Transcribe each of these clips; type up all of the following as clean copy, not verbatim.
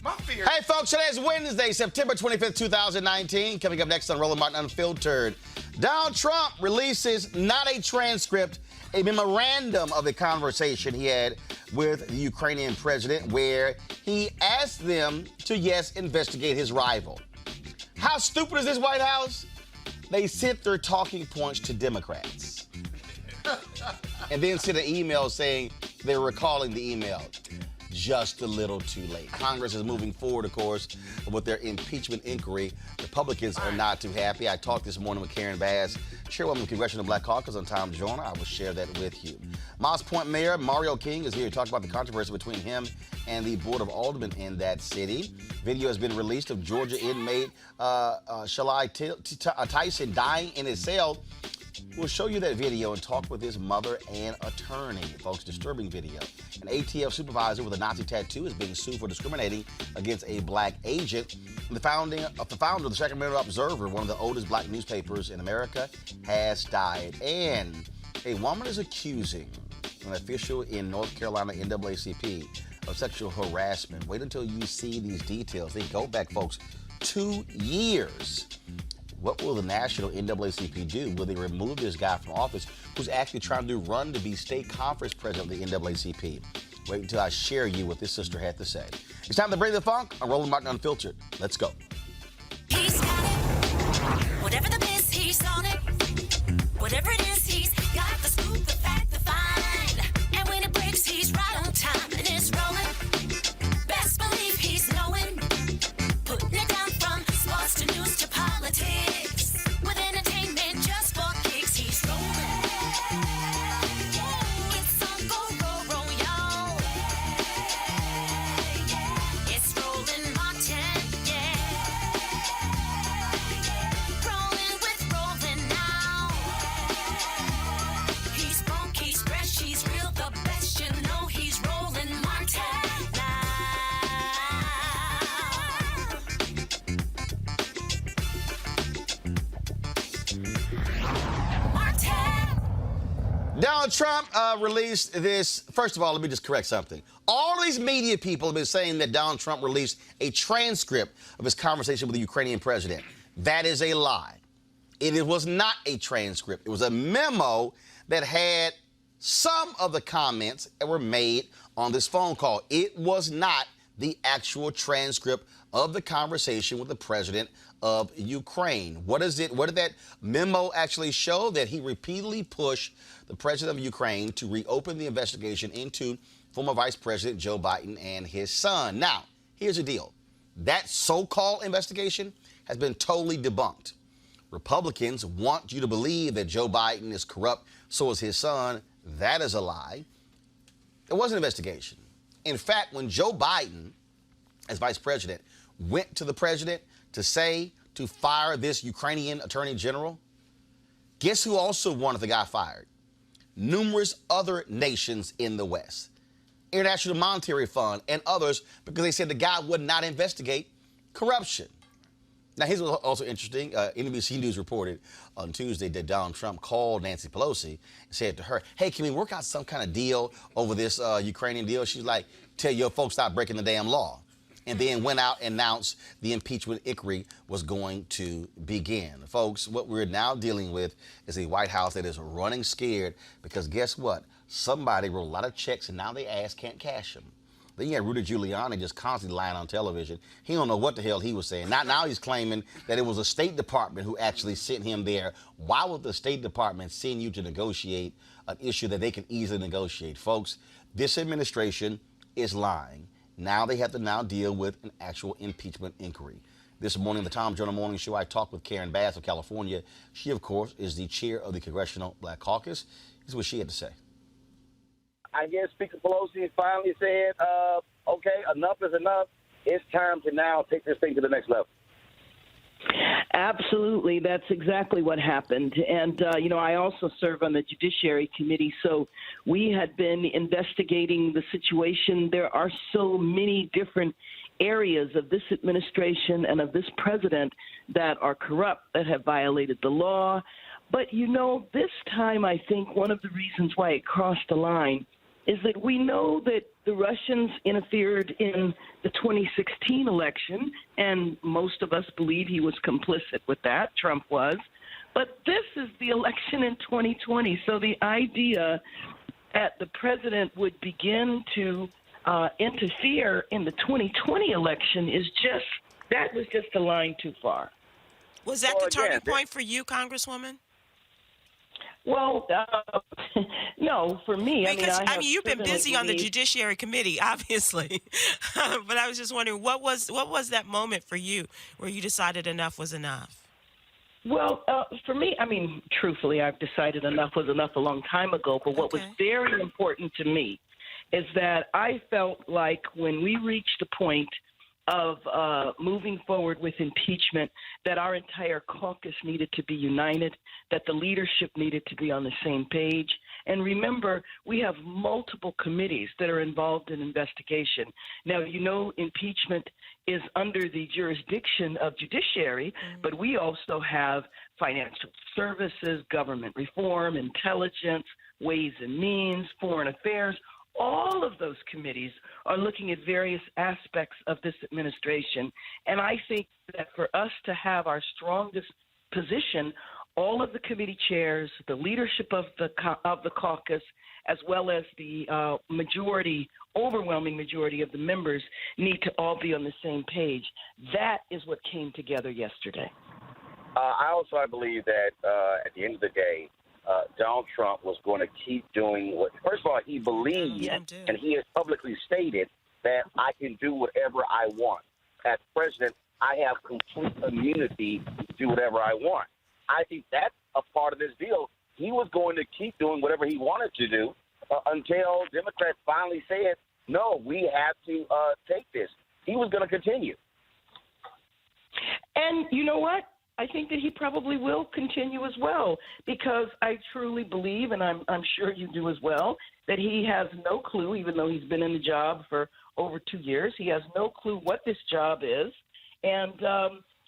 My fear. Hey, folks, today is Wednesday, September 25th, 2019. Coming up next on Roland Martin Unfiltered. Donald Trump releases not a transcript, a memorandum of the conversation he had with the Ukrainian president where he asked them to, yes, investigate his rival. How stupid is this White House? They sent their talking points to Democrats and then sent an email saying they were recalling the email. Just a little too late. Congress is moving forward, of course, with their impeachment inquiry. Republicans are not too happy. I talked this morning with Karen Bass, chairwoman of the Congressional Black Caucus, on Tom Joyner. I will share that with you. Moss Point Mayor Mario King is here to talk about the controversy between him and the Board of Aldermen in that city. Video has been released of Georgia inmate Shali Tison dying in his cell. We'll show you that video and talk with his mother and attorney. Folks, disturbing video. An ATF supervisor with a Nazi tattoo is being sued for discriminating against a black agent. The founder of the Sacramento Observer, one of the oldest black newspapers in America, has died. And a woman is accusing an official in North Carolina NAACP of sexual harassment. Wait until you see these details. They go back, folks, 2 years. What will the national NAACP do? Will they remove this guy from office who's actually trying to run to be state conference president of the NAACP? Wait until I share you what this sister had to say. It's time to bring the funk. I'm Roland Martin Unfiltered. Let's go. He's got it. Whatever the miss, he's on it. Whatever it is, he's got the scoop, the fact, the find. And when it breaks, he's right on time. And it's rolling. Best believe he's knowing. Putting it down from sports to news to politics. With entertainment just for kicks, he's rolling. It's on go, y'all. It's Roland Martin, yeah. Rolling with Roland now. He's funk, he's fresh, he's real, the best, you know he's Roland Martin now. Donald Trump released this. First of all, let me just correct something. All these media people have been saying that Donald Trump released a transcript of his conversation with the Ukrainian president. That is a lie. It was not a transcript. It was a memo that had some of the comments that were made on this phone call. It was not the actual transcript of the conversation with the president of Ukraine. What did that memo actually show? That he repeatedly pushed the president of Ukraine to reopen the investigation into former Vice President Joe Biden and his son. Now, here's the deal. That so-called investigation has been totally debunked. Republicans want you to believe that Joe Biden is corrupt, so is his son. That is a lie. It was an investigation. In fact, when Joe Biden, as vice president, went to the president to fire this Ukrainian attorney general, guess who also wanted the guy fired? Numerous other nations in the West. International Monetary Fund and others, because they said the guy would not investigate corruption. Now, here's what's also interesting. NBC News reported on Tuesday that Donald Trump called Nancy Pelosi and said to her, hey, can we work out some kind of deal over this Ukrainian deal? She's like, tell your folks stop breaking the damn law. And then went out and announced the impeachment inquiry was going to begin. Folks, what we're now dealing with is a White House that is running scared because guess what? Somebody wrote a lot of checks and now they ass can't cash them. Then you had Rudy Giuliani just constantly lying on television. He don't know what the hell he was saying. Now he's claiming that it was a State Department who actually sent him there. Why would the State Department send you to negotiate an issue that they can easily negotiate? Folks, this administration is lying. Now they have to deal with an actual impeachment inquiry. This morning, the Tom Joyner Morning Show, I talked with Karen Bass of California. She, of course, is the chair of the Congressional Black Caucus. This is what she had to say. I guess Speaker Pelosi finally said, okay, enough is enough. It's time to now take this thing to the next level. Absolutely. That's exactly what happened. And, I also serve on the Judiciary Committee, so we had been investigating the situation. There are so many different areas of this administration and of this president that are corrupt, that have violated the law. But, this time I think one of the reasons why it crossed the line is that we know that the Russians interfered in the 2016 election, and most of us believe he was complicit with that. Trump was. But this is the election in 2020. So the idea that the president would begin to interfere in the 2020 election that was just a line too far. Was that the turning point for you, Congresswoman? Well, no, for me. Because, you've been busy on the Judiciary Committee, obviously. But I was just wondering, what was that moment for you where you decided enough was enough? Well, for me, truthfully, I've decided enough was enough a long time ago. But what was very important to me is that I felt like when we reached the point of moving forward with impeachment, that our entire caucus needed to be united, that the leadership needed to be on the same page. And remember, we have multiple committees that are involved in investigation. Now, impeachment is under the jurisdiction of judiciary, but we also have financial services, government reform, intelligence, ways and means, foreign affairs. All of those committees are looking at various aspects of this administration. And I think that for us to have our strongest position, all of the committee chairs, the leadership of the caucus, as well as the overwhelming majority of the members need to all be on the same page. That is what came together yesterday. I believe that at the end of the day, Donald Trump was going to keep doing what, first of all, he believed, and he has publicly stated that I can do whatever I want. As president, I have complete immunity to do whatever I want. I think that's a part of this deal. He was going to keep doing whatever he wanted to do until Democrats finally said, no, we have to take this. He was going to continue. And you know what? I think that he probably will continue as well, because I truly believe, and I'm sure you do as well, that he has no clue, even though he's been in the job for over 2 years, he has no clue what this job is, and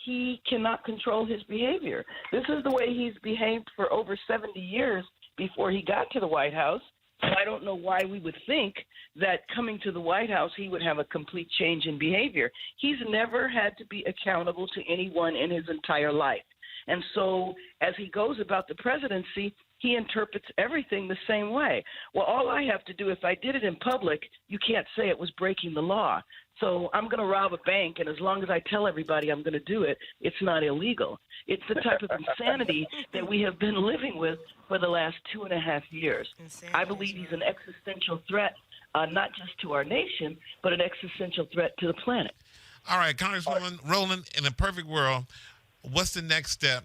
he cannot control his behavior. This is the way he's behaved for over 70 years before he got to the White House. So I don't know why we would think that coming to the White House, he would have a complete change in behavior. He's never had to be accountable to anyone in his entire life. And so as he goes about the presidency, he interprets everything the same way. Well, all I have to do, if I did it in public, you can't say it was breaking the law. So I'm going to rob a bank, and as long as I tell everybody I'm going to do it, it's not illegal. It's the type of insanity that we have been living with for the last 2.5 years. I believe he's an existential threat, not just to our nation, but an existential threat to the planet. All right, Congresswoman Roland, in a perfect world, what's the next step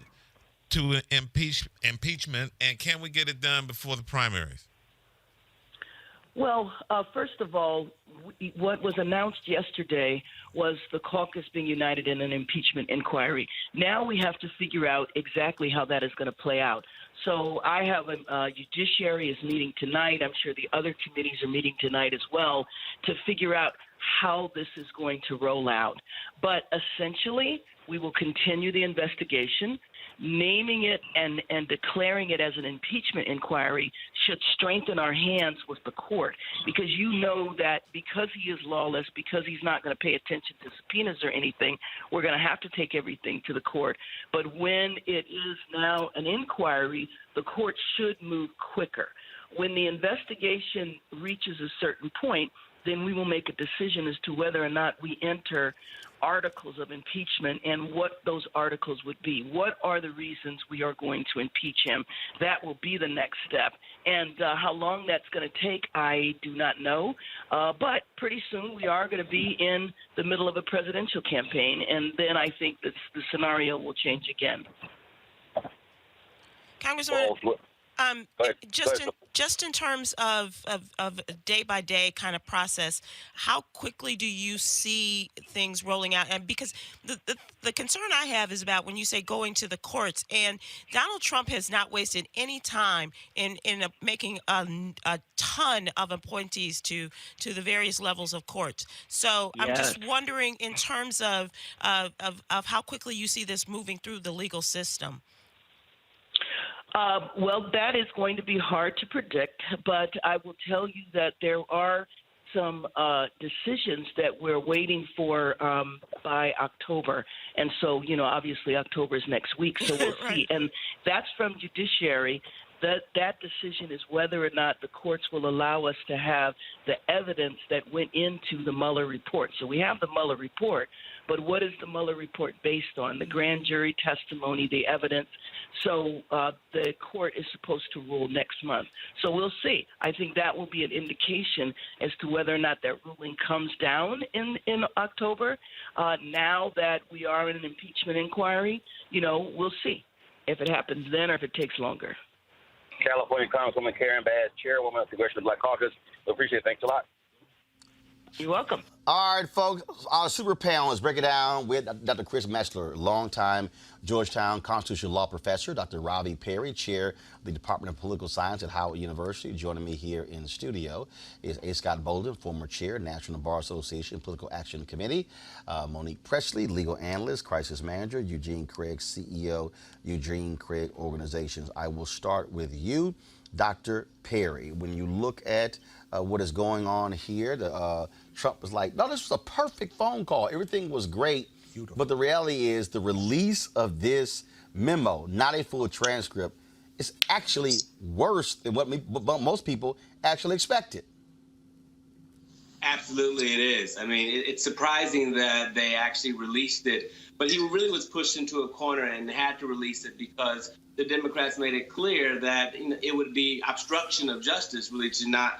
to impeachment, and can we get it done before the primaries? Well, first of all, what was announced yesterday was the caucus being united in an impeachment inquiry. Now we have to figure out exactly how that is going to play out. So I have a judiciary is meeting tonight. I'm sure the other committees are meeting tonight as well to figure out how this is going to roll out. But essentially, we will continue the investigation. Naming it and declaring it as an impeachment inquiry should strengthen our hands with the court, because you know that because he is lawless, because he's not going to pay attention to subpoenas or anything, we're going to have to take everything to the court. But when it is now an inquiry, the court should move quicker. When the investigation reaches a certain point, then we will make a decision as to whether or not we enter articles of impeachment and what those articles would be. What are the reasons we are going to impeach him? That will be the next step. And how long that's going to take, I do not know. But pretty soon we are going to be in the middle of a presidential campaign, and then I think that the scenario will change again. Congressman, just in terms of day-by-day kind of process, how quickly do you see things rolling out? And because the concern I have is about when you say going to the courts, and Donald Trump has not wasted any time in making a ton of appointees to the various levels of courts. So yes. I'm just wondering in terms of how quickly you see this moving through the legal system. Well, that is going to be hard to predict, but I will tell you that there are some decisions that we're waiting for by October. And so, obviously October is next week, so we'll Right. see. And that's from judiciary. That decision is whether or not the courts will allow us to have the evidence that went into the Mueller report. So we have the Mueller report, but what is the Mueller report based on? The grand jury testimony, the evidence. So the court is supposed to rule next month. So we'll see. I think that will be an indication as to whether or not that ruling comes down in October. Now that we are in an impeachment inquiry, we'll see if it happens then or if it takes longer. California Congresswoman Karen Bass, Chairwoman of the Congressional Black Caucus. We appreciate it. Thanks a lot. You're welcome. All right, folks, our super panel is breaking down with Dr. Chris Metzler, longtime Georgetown constitutional law professor, Dr. Ravi Perry, chair of the Department of Political Science at Howard University. Joining me here in the studio is A. Scott Bolden, former chair, National Bar Association Political Action Committee, Monique Presley, legal analyst, crisis manager, Eugene Craig, CEO, Eugene Craig Organizations. I will start with you, Dr. Perry. When you look at what is going on here, Trump was like, no, this was a perfect phone call. Everything was great. Beautiful. But the reality is the release of this memo, not a full transcript, is actually worse than what most people actually expected. Absolutely, it is. I mean, it's surprising that they actually released it, but he really was pushed into a corner and had to release it because the Democrats made it clear that it would be obstruction of justice really to not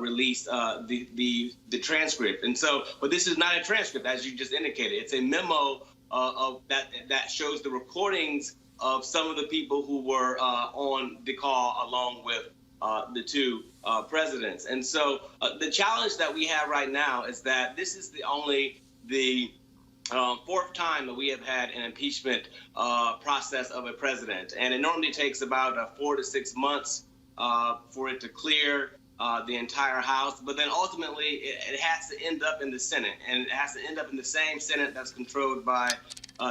release the transcript. And so, but this is not a transcript, as you just indicated. It's a memo of that shows the recordings of some of the people who were on the call along with the two presidents. And so the challenge that we have right now is that this is the fourth time that we have had an impeachment process of a president. And it normally takes about 4 to 6 months for it to clear the entire House. But then ultimately it has to end up in the Senate. And it has to end up in the same Senate that's controlled by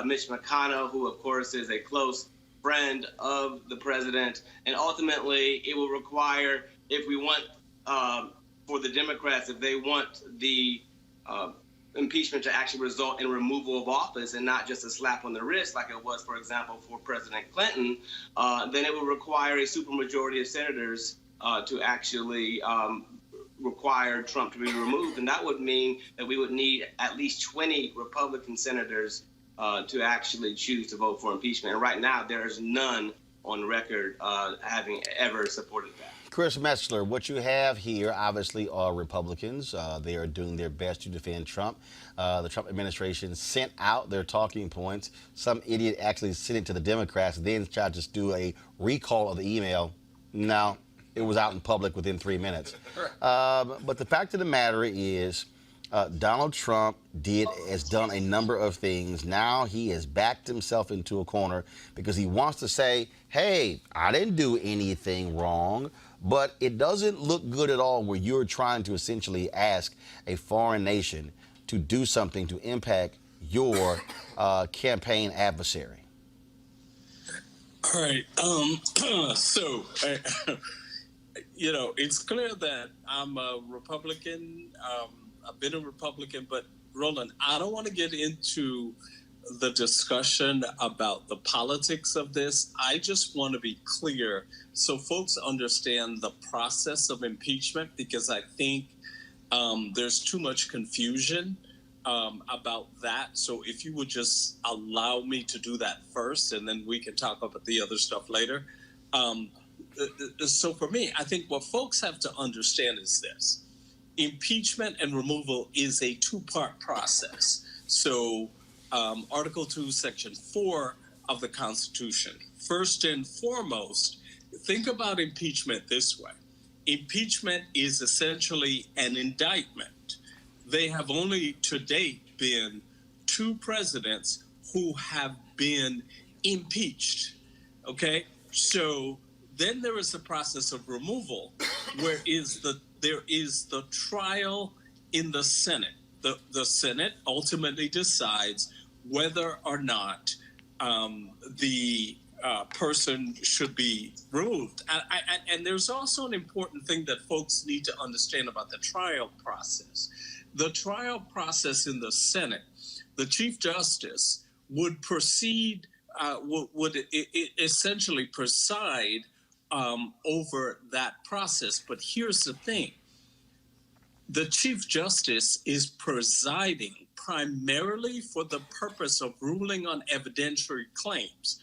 Mitch McConnell, who, of course, is a close friend of the president. And ultimately it will require, if we want, for the Democrats, if they want the impeachment to actually result in removal of office and not just a slap on the wrist like it was, for example, for President Clinton, then it will require a supermajority of senators to actually require Trump to be removed. And that would mean that we would need at least 20 Republican senators to actually choose to vote for impeachment. And right now, there's none on record having ever supported that. Chris Metzler, what you have here obviously are Republicans. They are doing their best to defend Trump. The Trump administration sent out their talking points. Some idiot actually sent it to the Democrats, then tried to just do a recall of the email. No, it was out in public within 3 minutes. But the fact of the matter is, Donald Trump has done a number of things. Now he has backed himself into a corner because he wants to say, hey, I didn't do anything wrong. But it doesn't look good at all where you're trying to essentially ask a foreign nation to do something to impact your campaign adversary. All right. So, it's clear that I'm a Republican. I've been a Republican, but Roland, I don't want to get into the discussion about the politics of this. I just want to be clear so folks understand the process of impeachment, because I think there's too much confusion about that. So if you would just allow me to do that first, and then we can talk about the other stuff later. So for me, I think what folks have to understand is this. Impeachment and removal is a two-part process. So Article 2, Section 4 of the Constitution. First and foremost, think about impeachment this way. Impeachment is essentially an indictment. They have only to date been 2 presidents who have been impeached. Okay? So then there is the process of removal, where there is the trial in the Senate. The Senate ultimately decides whether or not the person should be removed. And there's also an important thing that folks need to understand about the trial process. The trial process in the Senate, the Chief Justice would proceed, would essentially preside over that process. But here's the thing. The Chief Justice is presiding primarily for the purpose of ruling on evidentiary claims.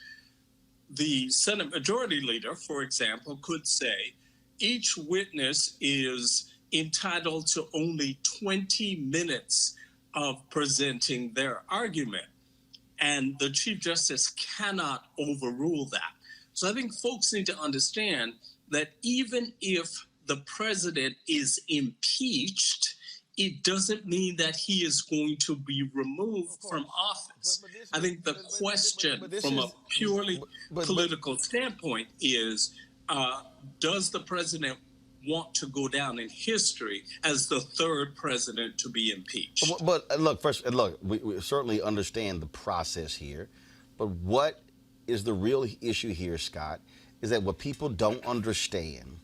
The Senate Majority Leader, for example, could say each witness is entitled to only 20 minutes of presenting their argument, and the Chief Justice cannot overrule that. So I think folks need to understand that even if the president is impeached, it doesn't mean that he is going to be removed from office. I think the question from a purely political standpoint is, does the president want to go down in history as the third president to be impeached? But look, we certainly understand the process here, but what is the real issue here, Scott, is that what people don't understand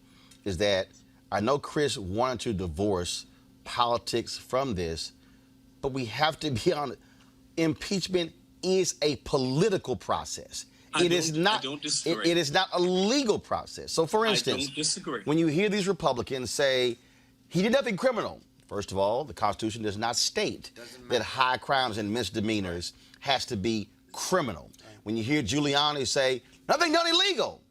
is that I know Chris wanted to divorce politics from this, but we have to be honest. Impeachment is a political process. It is not a legal process. So, for instance, I don't disagree. When you hear these Republicans say he did nothing criminal, first of all, the Constitution does not state that high crimes and misdemeanors has to be criminal. When you hear Giuliani say nothing done illegal,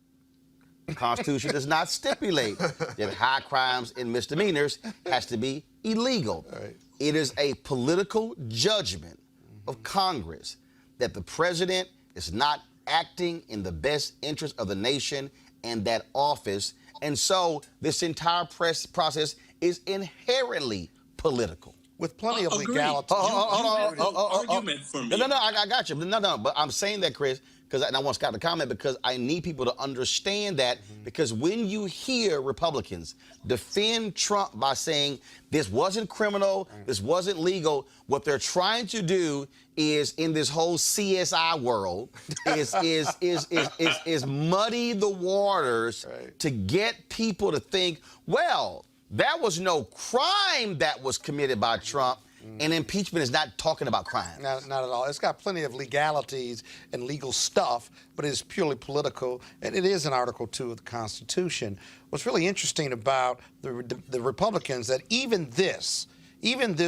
the Constitution does not stipulate that high crimes and misdemeanors has to be illegal. Right. It is a political judgment of Congress that the president is not acting in the best interest of the nation and that office. And so this entire process is inherently political. With plenty of Agreed. legality. Argument for me. No, I got you. No, but I'm saying that, Chris, and I want Scott to comment because I need people to understand that, because when you hear Republicans defend Trump by saying this wasn't criminal, this wasn't legal, what they're trying to do is, in this whole CSI world, is muddy the waters to get people to think, well, that was no crime that was committed by Trump. And impeachment is not talking about crime. Not at all. It's got plenty of legalities and legal stuff, but it's purely political, and it is in Article 2 of the Constitution. What's really interesting about the Republicans, that even this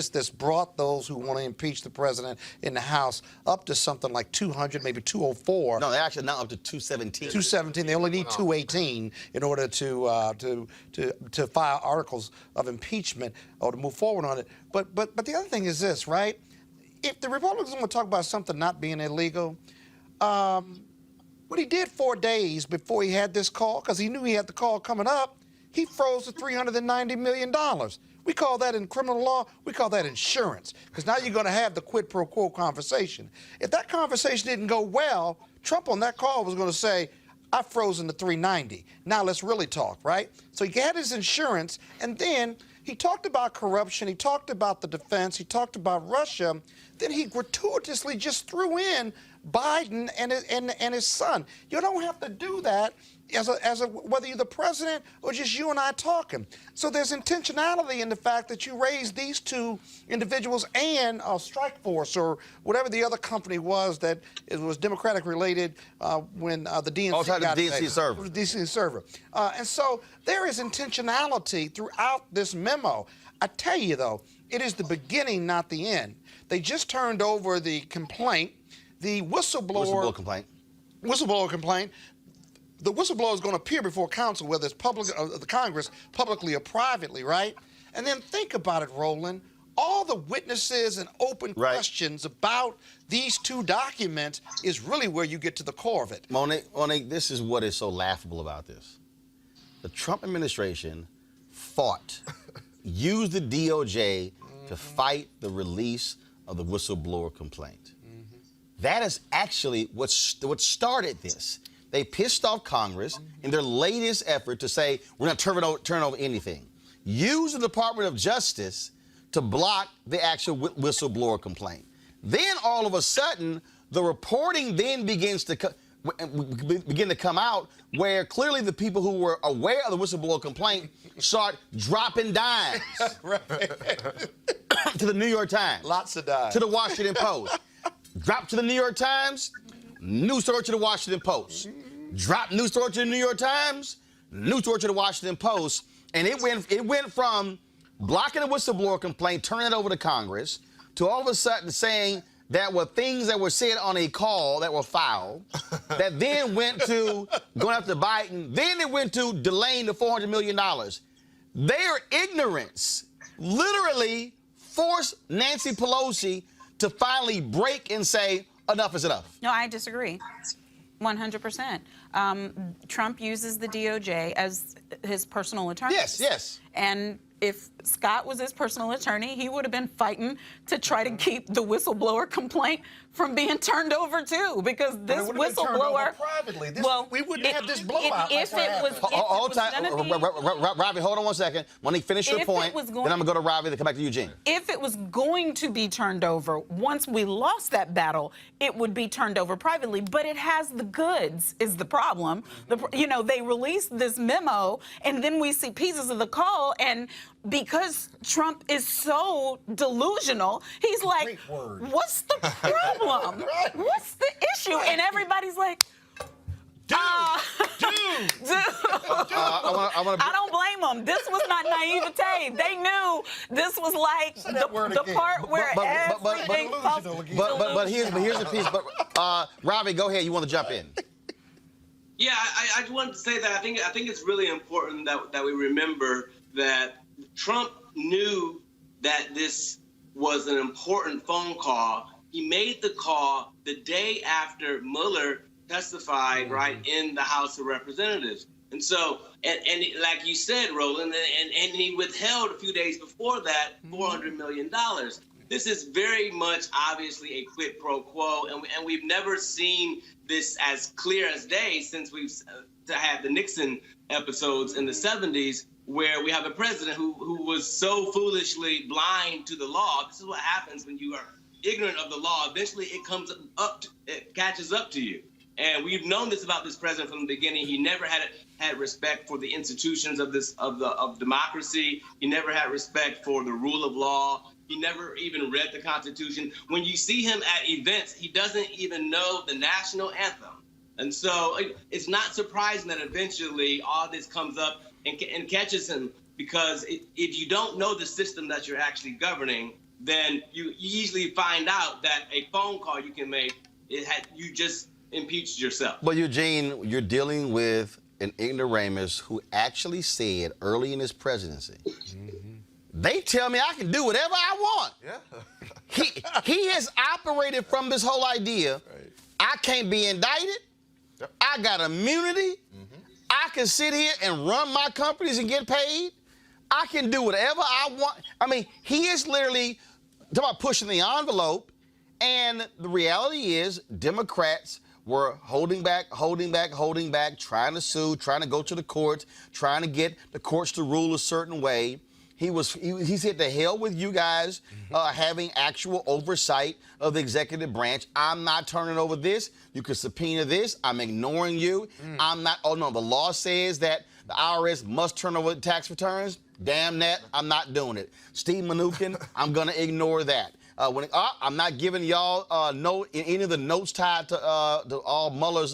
that's brought those who want to impeach the president in the House up to something like 200, maybe 204. No, they're actually now up to 217. 217. They only need 218 in order to file articles of impeachment or to move forward on it. But the other thing is this, right? If the Republicans want to talk about something not being illegal, what he did 4 days before he had this call, because he knew he had the call coming up, he froze the $390 million. We call that in criminal law, we call that insurance, because now you're going to have the quid pro quo conversation. If that conversation didn't go well, Trump on that call was going to say, I've frozen the 390. Now let's really talk, right? So he had his insurance, and then he talked about corruption, he talked about the defense, he talked about Russia. Then he gratuitously just threw in Biden and his son. You don't have to do that whether you're the president or just you and I talking. So there's intentionality in the fact that you raised these two individuals and Strike Force or whatever the other company was that it was Democratic related when the DNC got the DNC server. It was DNC server. And so there is intentionality throughout this memo. I tell you, though, it is the beginning, not the end. They just turned over the complaint, the whistleblower complaint. The whistleblower is going to appear before counsel, whether it's the Congress, publicly or privately, right? And then think about it, Roland. All the witnesses and open questions about these two documents is really where you get to the core of it. Monique, this is what is so laughable about this. The Trump administration used the DOJ to fight the release of the whistleblower complaint. That is actually what started this. They pissed off Congress in their latest effort to say, we're not turn over anything. Use the Department of Justice to block the actual whistleblower complaint. Then all of a sudden, the reporting then begins to begin to come out, where clearly the people who were aware of the whistleblower complaint start dropping dimes to the New York Times. Lots of dimes. To the Washington Post. Drop to the New York Times, news story to the Washington Post. Drop news story to the New York Times, news story to the Washington Post. And it went from blocking a whistleblower complaint, turning it over to Congress, to all of a sudden saying that were things that were said on a call that were foul, that then went to going after Biden, then it went to delaying the $400 million. Their ignorance literally forced Nancy Pelosi to finally break and say, enough is enough. No, I disagree. 100%. Trump uses the DOJ as his personal attorney. Yes. And if Scott was his personal attorney, he would have been fighting to try to keep the whistleblower complaint from being turned over too, because this whistleblower privately. We wouldn't have this blowout. If it was, Ravi, hold on 1 second. Monique, finish your point. Then I'm gonna go to Ravi, then come back to Eugene. If it was going to be turned over, once we lost that battle, it would be turned over privately. But it has the goods, is the problem. They released this memo, and then we see pieces of the call, and because Trump is so delusional, he's like, what's the problem? What's the issue? And everybody's like, Dude. I don't blame them. This was not naivete. They knew this was like the part where everything But here's the piece. But Ravi, go ahead. You want to jump in? Yeah, I just wanted to say that I think it's really important that we remember that Trump knew that this was an important phone call. He made the call the day after Mueller testified, right, in the House of Representatives. And so, and like you said, Roland, and he withheld a few days before that $400 million. This is very much obviously a quid pro quo, and we've never seen this as clear as day since we've had the Nixon episodes in the 70s, where we have a president who was so foolishly blind to the law. This is what happens when you are ignorant of the law. Eventually, it catches up to you. And we've known this about this president from the beginning. He never had respect for the institutions of democracy. He never had respect for the rule of law. He never even read the Constitution. When you see him at events, he doesn't even know the national anthem. And so it's not surprising that eventually all this comes up and catches him, because if you don't know the system that you're actually governing, then you easily find out that a phone call you can make, you just impeached yourself. But Eugene, you're dealing with an ignoramus who actually said early in his presidency, they tell me I can do whatever I want. Yeah. He has operated from this whole idea, I can't be indicted, I got immunity, I can sit here and run my companies and get paid, I can do whatever I want. I mean, he is literally talking about pushing the envelope, and the reality is Democrats were holding back, trying to sue, trying to go to the courts, trying to get the courts to rule a certain way. He said, to hell with you guys having actual oversight of the executive branch. I'm not turning over this. You can subpoena this. I'm ignoring you. I'm not. Oh, no, the law says that the IRS must turn over tax returns. Damn that. I'm not doing it. Steve Mnuchin, I'm going to ignore that. I'm not giving y'all any of the notes tied to all Mueller's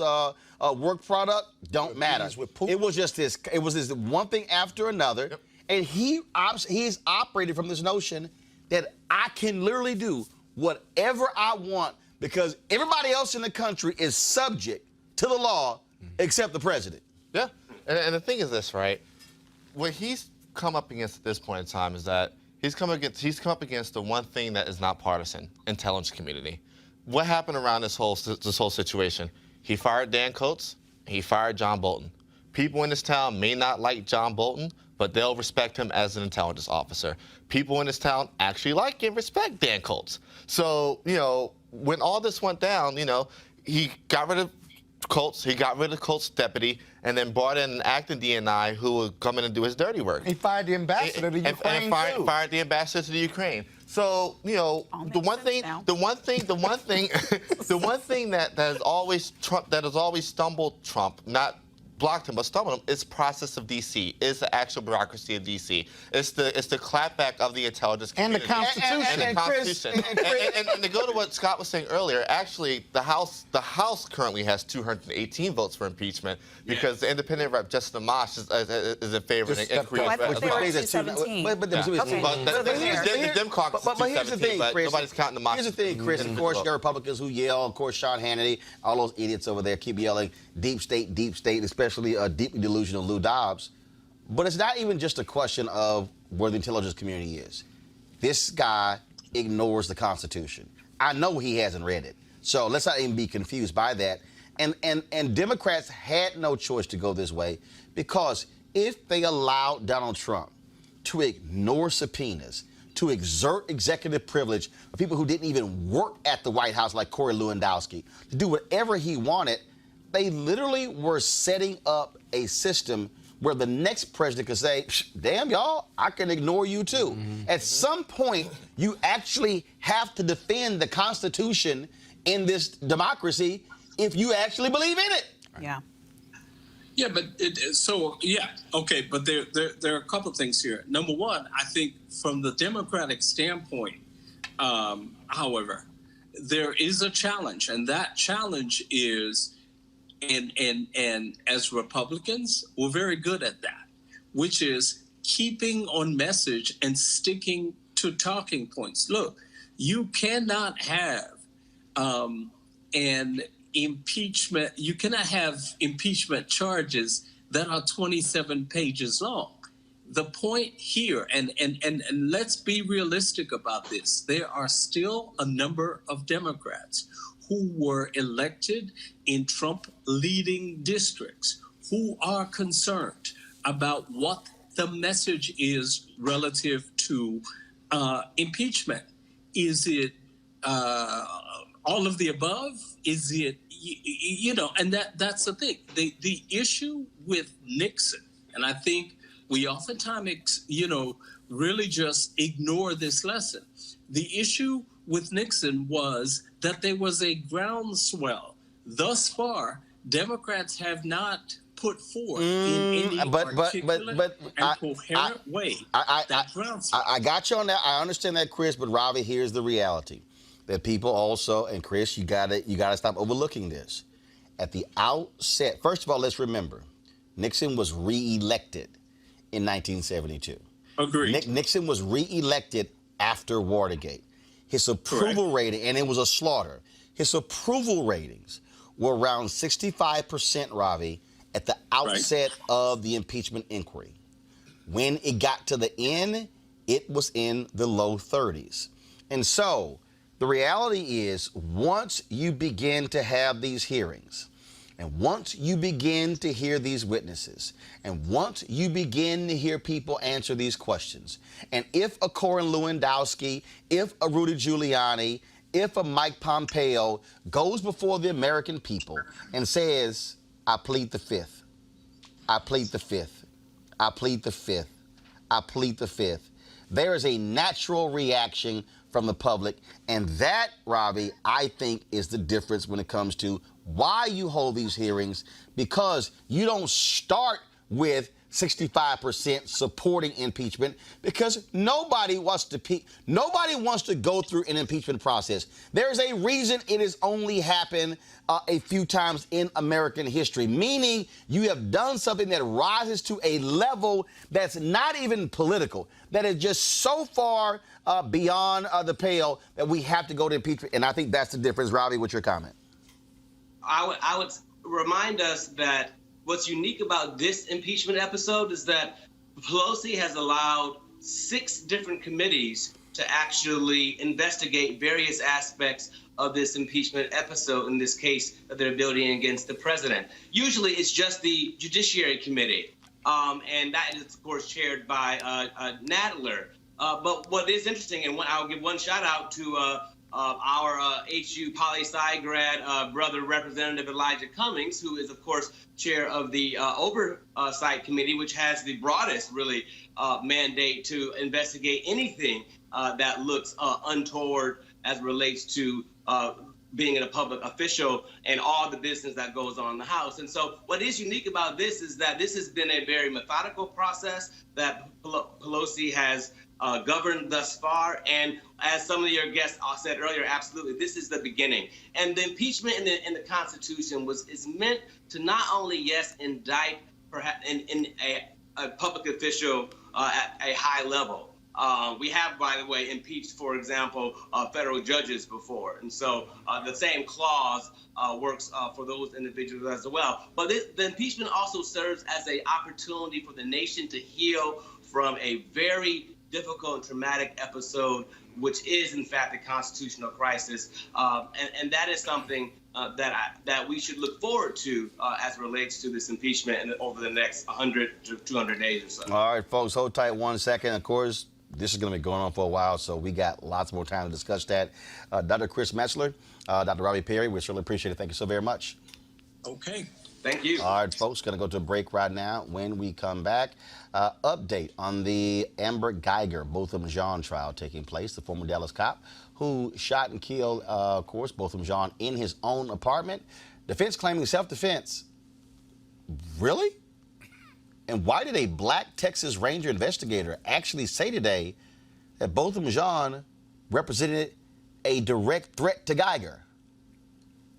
work product. Don't matter. It was just this. It was this one thing after another. Yep. And he's operated from this notion that I can literally do whatever I want because everybody else in the country is subject to the law except the president. Yeah. And the thing is this, right? What he's come up against at this point in time is that he's come up against the one thing that is not partisan: intelligence community. What happened around this whole situation? He fired Dan Coates. He fired John Bolton. People in this town may not like John Bolton, but they'll respect him as an intelligence officer. People in this town actually like and respect Dan Coates. So, when all this went down, he got rid of Colts. He got rid of Colts deputy and then brought in an acting DNI who would come in and do his dirty work. He fired the ambassador to Ukraine, and fired the ambassador to the Ukraine. So, you know, the one thing that has always stumbled Trump, not blocked him, but stumbled him, is process of D.C., is the actual bureaucracy of D.C. It's the clapback of the intelligence community. And the Constitution. And the Constitution. And to go to what Scott was saying earlier, actually, the House currently has 218 votes for impeachment because the independent rep, Justin Amash, is in favor and agrees. I thought they were at 217. But here's the thing, Chris. Nobody's counting Amash. Here's the thing, Chris. Of course, you got Republicans who yell. Of course, Sean Hannity, all those idiots over there keep yelling, deep state, especially deeply delusional Lou Dobbs. But it's not even just a question of where the intelligence community is. This guy ignores the Constitution. I know he hasn't read it. So let's not even be confused by that. And Democrats had no choice to go this way because if they allowed Donald Trump to ignore subpoenas, to exert executive privilege of people who didn't even work at the White House like Corey Lewandowski, to do whatever he wanted, they literally were setting up a system where the next president could say, damn, y'all, I can ignore you too. At some point, you actually have to defend the Constitution in this democracy if you actually believe in it. Yeah. Yeah, but okay, but there are a couple of things here. Number one, I think from the Democratic standpoint, however, there is a challenge, and that challenge is, and as Republicans, we're very good at that, which is keeping on message and sticking to talking points. Look, you cannot have you cannot have impeachment charges that are 27 pages long. The point here, and let's be realistic about this, there are still a number of Democrats who were elected in Trump-leading districts who are concerned about what the message is relative to impeachment. Is it all of the above? Is it, and that's the thing. The issue with Nixon, and I think we oftentimes, really just ignore this lesson. The issue with Nixon was that there was a groundswell. Thus far, Democrats have not put forth in any articulate and coherent way that groundswell. I got you on that. I understand that, Chris, but Ravi, here's the reality. That people also, and Chris, you gotta stop overlooking this. At the outset, first of all, let's remember, Nixon was reelected in 1972. Agreed. Nixon was reelected after Watergate. His approval rating, and it was a slaughter, his approval ratings were around 65%, Ravi, at the outset of the impeachment inquiry. When it got to the end, it was in the low 30s. And so, the reality is, once you begin to have these hearings, and once you begin to hear these witnesses, and once you begin to hear people answer these questions, and if a Corey Lewandowski, if a Rudy Giuliani, if a Mike Pompeo goes before the American people and says, I plead the fifth, I plead the fifth, I plead the fifth, I plead the fifth, there is a natural reaction from the public. And that, Ravi, I think is the difference when it comes to why you hold these hearings, because you don't start with 65% supporting impeachment, because nobody wants to go through an impeachment process. There's a reason it has only happened a few times in American history, meaning you have done something that rises to a level that's not even political, that is just so far beyond the pale that we have to go to impeachment. And I think that's the difference. Ravi, what's your comment? I would remind us that what's unique about this impeachment episode is that Pelosi has allowed 6 different committees to actually investigate various aspects of this impeachment episode, in this case that they're building against the president. Usually it's just the Judiciary Committee, and that is, of course, chaired by Nadler. But what is interesting, and I'll give one shout out to our HU poli-sci grad brother, Representative Elijah Cummings, who is, of course, chair of the Oversight Committee, which has the broadest, really, mandate to investigate anything that looks untoward as relates to being a public official and all the business that goes on in the House. And so what is unique about this is that this has been a very methodical process that Pelosi has governed thus far. And as some of your guests said earlier, absolutely, this is the beginning. And the impeachment in the Constitution is meant to not only, yes, indict perhaps in a public official at a high level. We have, by the way, impeached, for example, federal judges before. And so the same clause works for those individuals as well. But the impeachment also serves as an opportunity for the nation to heal from a very difficult and traumatic episode, which is, in fact, the constitutional crisis. And that is something that we should look forward to as it relates to this impeachment over the next 100 to 200 days or so. All right, folks, hold tight 1 second. Of course, this is going to be going on for a while, so we got lots more time to discuss that. Dr. Chris Metzler, Dr. Robbie Perry, we certainly appreciate it. Thank you so very much. Okay. Thank you. All right, folks, going to go to a break right now. When we come back, update on the Amber Geiger Botham Jean trial taking place, the former Dallas cop who shot and killed, of course, Botham Jean in his own apartment. Defense claiming self-defense. Really? And why did a black Texas Ranger investigator actually say today that Botham Jean represented a direct threat to Geiger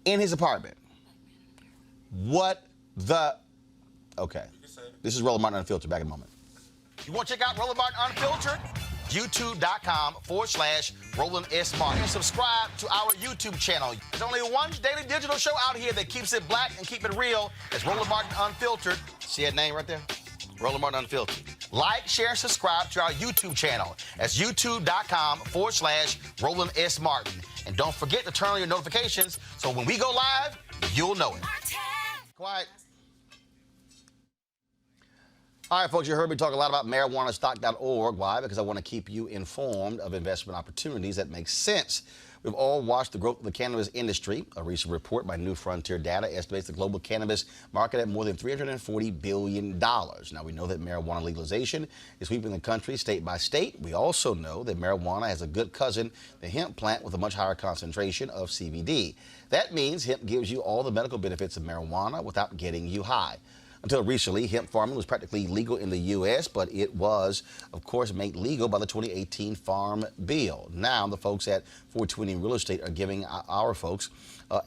in his apartment? What the? Okay. This is Roland Martin Unfiltered. Back in a moment. You want to check out Roland Martin Unfiltered? YouTube.com/Roland S. Martin. And subscribe to our YouTube channel. There's only one daily digital show out here that keeps it black and keep it real. It's Roland Martin Unfiltered. See that name right there? Roland Martin Unfiltered. Like, share, and subscribe to our YouTube channel. That's YouTube.com/Roland S. Martin. And don't forget to turn on your notifications so when we go live, you'll know it. Quiet. All right, folks, you heard me talk a lot about marijuanastock.org. Why? Because I want to keep you informed of investment opportunities that make sense. We've all watched the growth of the cannabis industry. A recent report by New Frontier Data estimates the global cannabis market at more than $340 billion. Now, we know that marijuana legalization is sweeping the country state by state. We also know that marijuana has a good cousin, the hemp plant, with a much higher concentration of CBD. That means hemp gives you all the medical benefits of marijuana without getting you high. Until recently, hemp farming was practically legal in the U.S., but it was, of course, made legal by the 2018 Farm Bill. Now, the folks at 420 Real Estate are giving our folks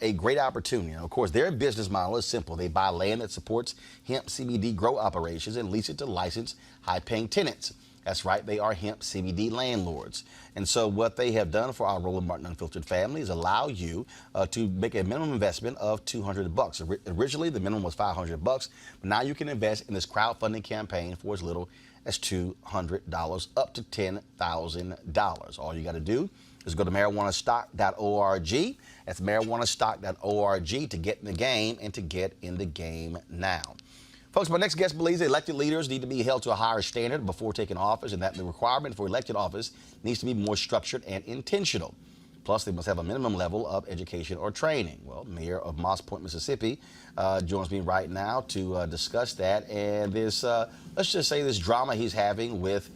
a great opportunity. And, of course, their business model is simple. They buy land that supports hemp CBD grow operations and lease it to licensed, high-paying tenants. That's right, they are hemp CBD landlords. And so what they have done for our Roland Martin Unfiltered family is allow you to make a minimum investment of $200. Originally, the minimum was $500, but now you can invest in this crowdfunding campaign for as little as $200 up to $10,000. All you got to do is go to marijuanastock.org. That's marijuanastock.org to get in the game and to get in the game now. Folks, my next guest believes elected leaders need to be held to a higher standard before taking office, and that the requirement for elected office needs to be more structured and intentional. Plus, they must have a minimum level of education or training. Well, Mayor of Moss Point, Mississippi, joins me right now to discuss that and this, let's just say, this drama he's having with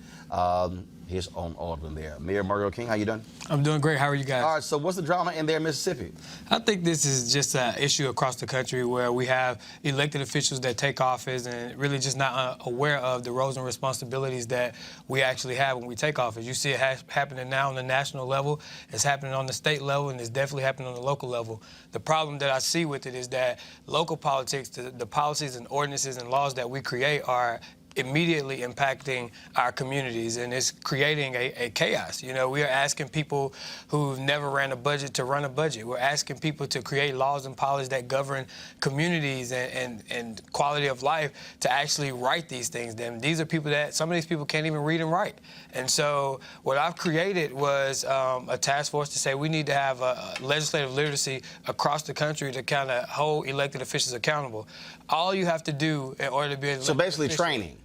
his own alderman there. Mayor Margo King, how you doing? I'm doing great. How are you guys? All right, so what's the drama in there in Mississippi? I think this is just an issue across the country where we have elected officials that take office and really just not aware of the roles and responsibilities that we actually have when we take office. You see it happening now on the national level, it's happening on the state level, and it's definitely happening on the local level. The problem that I see with it is that local politics, the policies and ordinances and laws that we create are immediately impacting our communities, and it's creating a chaos. You know, we are asking people who've never ran a budget to run a budget. We're asking people to create laws and policies that govern communities and quality of life to actually write these things. Then these are people that, some of these people can't even read and write. And so what I've created was a task force to say we need to have a legislative literacy across the country to kind of hold elected officials accountable. All you have to do in order to be an So basically training.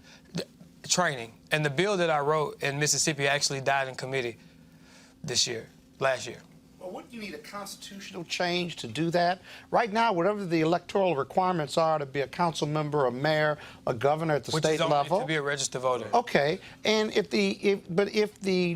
Training. And the bill that I wrote in Mississippi actually died in committee last year. But wouldn't you need a constitutional change to do that? Right now, whatever the electoral requirements are to be a council member, a mayor, a governor at the state level. To be a registered voter. Okay, and if the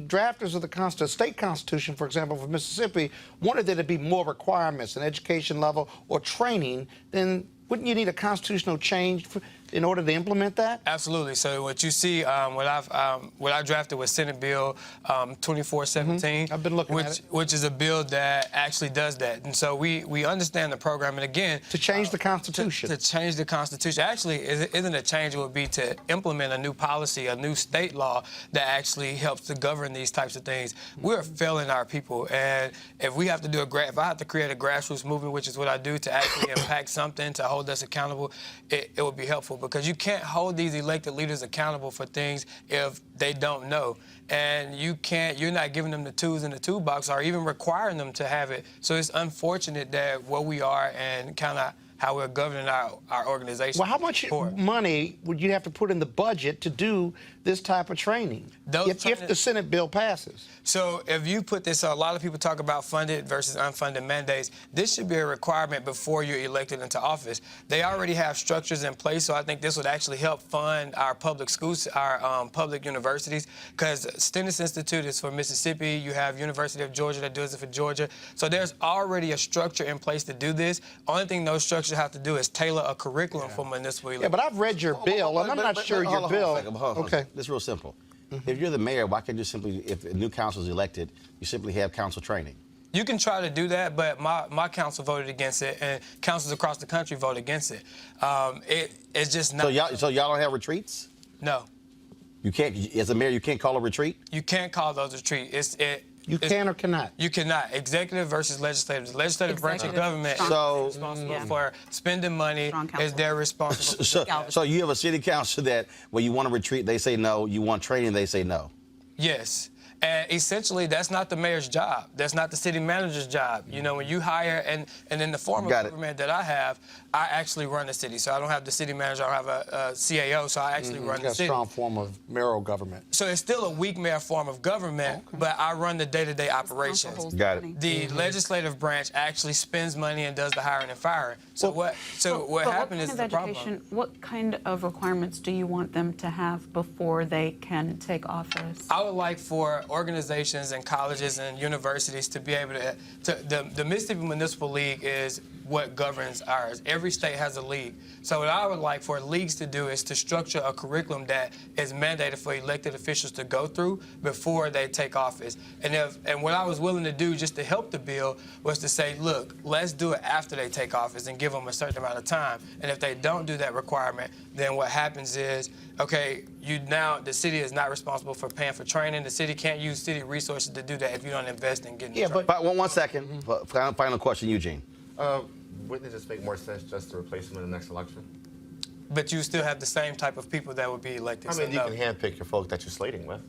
drafters of the state constitution, for example, for Mississippi, wanted there to be more requirements, an education level or training, then wouldn't you need a constitutional change in order to implement that? Absolutely. So what you see, what I drafted was Senate Bill 2417. I've been looking at it. Which is a bill that actually does that. And so we understand the program. And again, to change the Constitution. To change the Constitution. Actually, it isn't a change. It would be to implement a new policy, a new state law that actually helps to govern these types of things. We're failing our people. And if we have to do if I have to create a grassroots movement, which is what I do, to actually impact something, to hold us accountable, it would be helpful. Because you can't hold these elected leaders accountable for things if they don't know. And you're not giving them the tools in the toolbox or even requiring them to have it. So it's unfortunate that where we are and kind of how we're governing our organization. Well, how much money would you have to put in the budget to do this type of training if the Senate bill passes? So if you put this, a lot of people talk about funded versus unfunded mandates. This should be a requirement before you're elected into office. They already have structures in place, so I think this would actually help fund our public schools, our public universities, because Stennis Institute is for Mississippi. You have University of Georgia that does it for Georgia. So there's already a structure in place to do this. Only thing those structures have to do is tailor a curriculum for municipal elections. Yeah, but I've read your bill, and I'm not sure your bill. Okay. This is real simple. If you're the mayor, why can't you simply, if a new council is elected, you simply have council training? You can try to do that, but my council voted against it, and councils across the country voted against it. It's just not. So y'all don't have retreats? No. You can't, as a mayor, you can't call a retreat? You can't call those retreats. You can or cannot? You cannot. Executive versus legislative. The legislative branch of government is responsible for spending money. Is they're responsible. So you have a city council that when you want to retreat, they say no. You want training, they say no. Yes. And essentially, that's not the mayor's job. That's not the city manager's job. You know, when you hire, and in the form of government that I have, I actually run the city. So I don't have the city manager, I have a CAO, so I actually run the city. A strong form of mayoral government. So it's still a weak mayor form of government, but I run the day-to-day operations. Got it. The legislative branch actually spends money and does the hiring and firing. So what happened is the problem. What kind of requirements do you want them to have before they can take office? I would like for organizations and colleges and universities to be able the Mississippi Municipal League is what governs ours. Every state has a league. So what I would like for leagues to do is to structure a curriculum that is mandated for elected officials to go through before they take office. And what I was willing to do just to help the bill was to say, look, let's do it after they take office and give them a certain amount of time. And if they don't do that requirement, then what happens is, okay, the city is not responsible for paying for training. The city can't use city resources to do that if you don't invest in getting training. But one second. Final question, Eugene. Wouldn't it just make more sense just to replace them in the next election? But you still have the same type of people that would be elected. I mean, you can handpick your folk that you're slating with.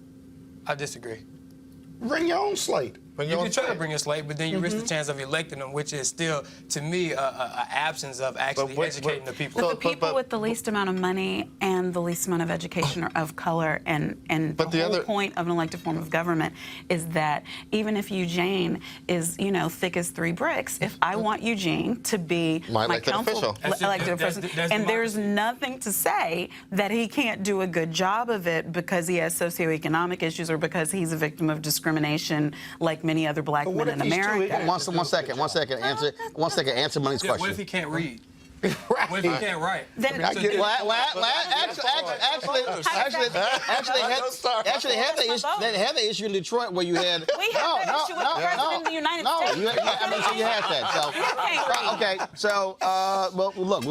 I disagree. Bring your own slate. You can try to bring a slate, but then you risk the chance of electing them, which is still, to me, an absence of actually educating the people. But the people with the least amount of money and the least amount of education are of color, and the whole point of an elected form of government is that even if Eugene is, thick as 3 bricks, if I want Eugene to be my council elected official, and there's nothing to say that he can't do a good job of it because he has socioeconomic issues or because he's a victim of discrimination like many other black men in America. One second. Answer Money's question. What if he can't read? What if he can't write? Actually, had the issue in Detroit where you had. We had that issue with the president of the United States. You had that. Okay, so look,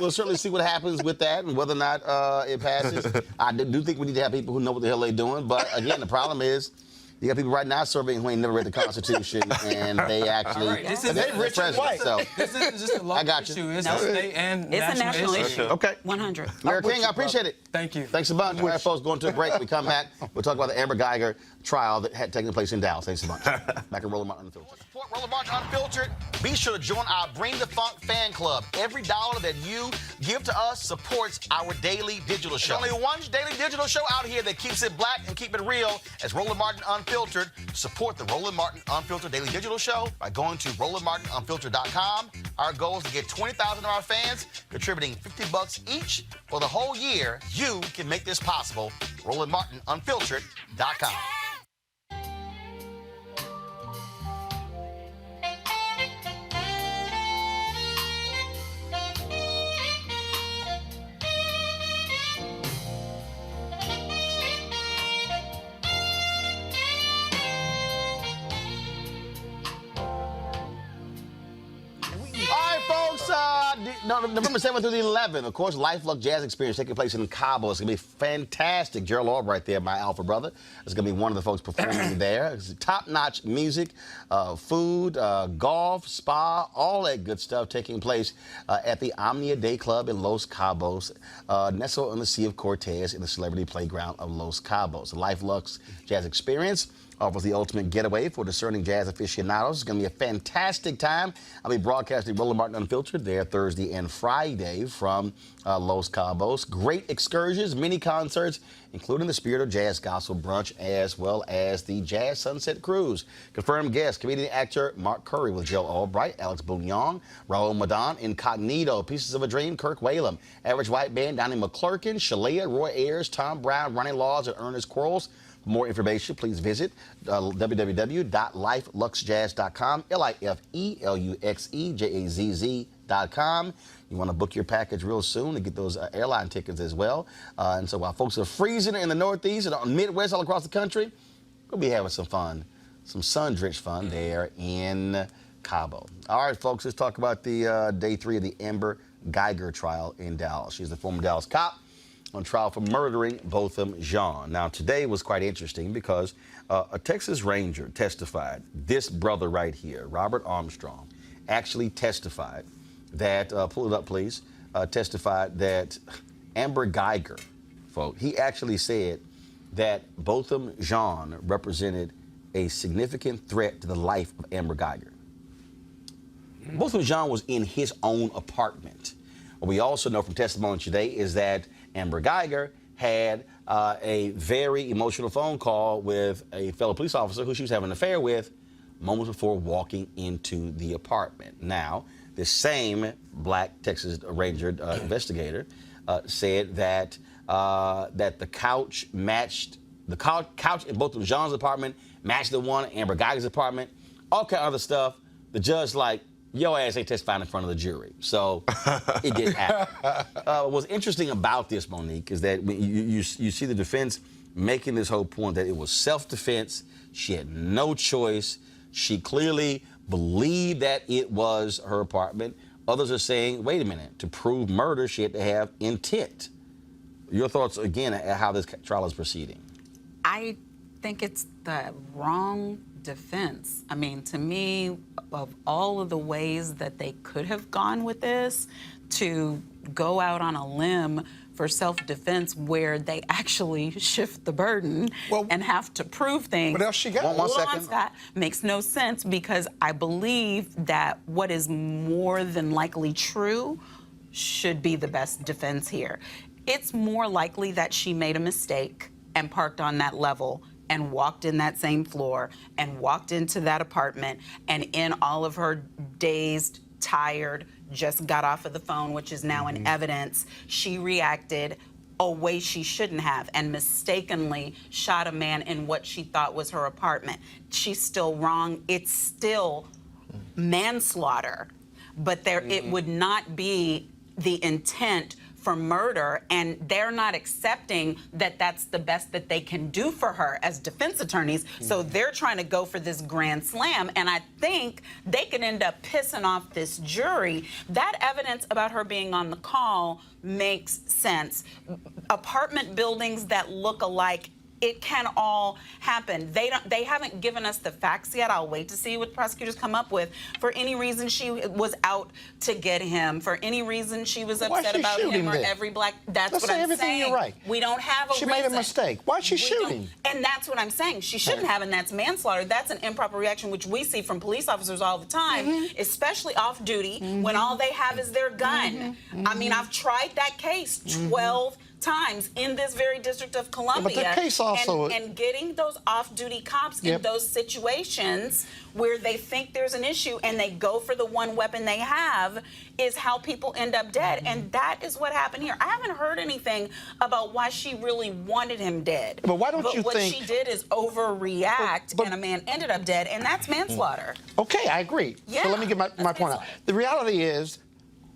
we'll certainly see what happens with that and whether or not it passes. I do think we need to have people who know what the hell they're doing. But again, the problem is. You got people right now serving who ain't never read the Constitution, and they actually they're rich and white. So this isn't just a local issue. It's a state and national issue. Okay. 100. Mayor King, I appreciate it. Thank you. Thanks a bunch. All right, folks, going to a break. We come back. We'll talk about the Amber Geiger trial that had taken place in Dallas. Thanks a bunch. Back at Roland Martin Unfiltered. Support Roland Martin Unfiltered. Be sure to join our Bring the Funk fan club. Every dollar that you give to us supports our daily digital show. There's only one daily digital show out here that keeps it black and keep it real as Roland Martin Unfiltered. Unfiltered. Support the Roland Martin Unfiltered Daily Digital Show by going to RolandMartinUnfiltered.com. Our goal is to get 20,000 of our fans contributing $50 each for the whole year. You can make this possible. RolandMartinUnfiltered.com. November 7th through the 11th, of course, Life Luck Jazz Experience taking place in Cabo. It's going to be fantastic. Gerald Albright there, my alpha brother. It's going to be one of the folks performing there. It's top-notch music, food, golf, spa, all that good stuff taking place at the Omnia Day Club in Los Cabos, nestled on the Sea of Cortez in the celebrity playground of Los Cabos. The Life Luck Jazz Experience offers the ultimate getaway for discerning jazz aficionados. It's going to be a fantastic time. I'll be broadcasting Roland Martin Unfiltered there Thursday and Friday from Los Cabos. Great excursions, mini concerts, including the Spirit of Jazz Gospel Brunch, as well as the Jazz Sunset Cruise. Confirmed guests, comedian actor Mark Curry with Joe Albright, Alex Bouillon, Raul Madon, Incognito, Pieces of a Dream, Kirk Whalum, Average White Band, Donnie McClurkin, Shalea, Roy Ayers, Tom Brown, Ronnie Laws, and Ernest Quarles. For more information, please visit www.lifeluxjazz.com, LIFELUXEJAZZ.com. You want to book your package real soon to get those airline tickets as well. And so while folks are freezing in the Northeast and on Midwest all across the country, we'll be having some fun, some sun-drenched fun there in Cabo. All right, folks, let's talk about the day 3 of the Amber Geiger trial in Dallas. She's the former Dallas cop on trial for murdering Botham Jean. Now, today was quite interesting because a Texas Ranger testified, this brother right here, Robert Armstrong, actually testified that, pull it up please, testified that Amber Geiger, folks, he actually said that Botham Jean represented a significant threat to the life of Amber Geiger. Botham Jean was in his own apartment. What we also know from testimony today is that Amber Geiger had a very emotional phone call with a fellow police officer who she was having an affair with moments before walking into the apartment. Now, this same black Texas Ranger investigator said that the couch matched, the couch in both of Jean's apartment matched the one in Amber Geiger's apartment, all kind of other stuff. The judge like, your ass ain't testifying in front of the jury. So it didn't happen. What's interesting about this, Monique, is that you see the defense making this whole point that it was self-defense. She had no choice. She clearly believed that it was her apartment. Others are saying, wait a minute, to prove murder, she had to have intent. Your thoughts, again, at how this trial is proceeding? I think it's the wrong defense. I mean, to me, of all of the ways that they could have gone with this, to go out on a limb for self-defense where they actually shift the burden and have to prove things. What else she got? One second. Scott, makes no sense because I believe that what is more than likely true should be the best defense here. It's more likely that she made a mistake and parked on that level and walked in that same floor and walked into that apartment, and in all of her dazed, tired, just got off of the phone, which is now in evidence, she reacted a way she shouldn't have and mistakenly shot a man in what she thought was her apartment. She's still wrong. It's still manslaughter, but it would not be the intent for murder, and they're not accepting that that's the best that they can do for her as defense attorneys. So they're trying to go for this grand slam, and I think they could end up pissing off this jury. That evidence about her being on the call makes sense. Apartment buildings that look alike, it can all happen. They haven't given us the facts yet. I'll wait to see what prosecutors come up with. For any reason she was out to get him, for any reason she was upset about him or every black, that's what I'm saying. You're right. We don't have a reason. She made a mistake. Why'd she shoot him? And that's what I'm saying. She shouldn't have, and that's manslaughter. That's an improper reaction, which we see from police officers all the time, especially off duty, when all they have is their gun. I mean, I've tried that case 12 times in this very District of Columbia. but the case also... And getting those off-duty cops in those situations where they think there's an issue and they go for the one weapon they have is how people end up dead. And that is what happened here. I haven't heard anything about why she really wanted him dead. But why don't you think... what she did is overreact, and a man ended up dead, and that's manslaughter. Okay, I agree. Yeah, so let me get my point out. The reality is,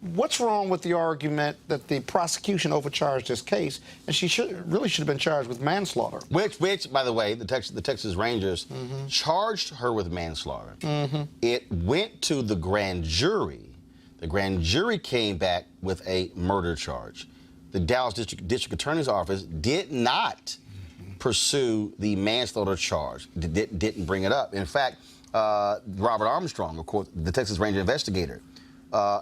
what's wrong with the argument that the prosecution overcharged this case, and she really should have been charged with manslaughter? Which, by the way, the Texas Rangers charged her with manslaughter. It went to the grand jury. The grand jury came back with a murder charge. The Dallas District Attorney's Office did not pursue the manslaughter charge. Didn't bring it up. In fact, Robert Armstrong, of course, the Texas Ranger investigator.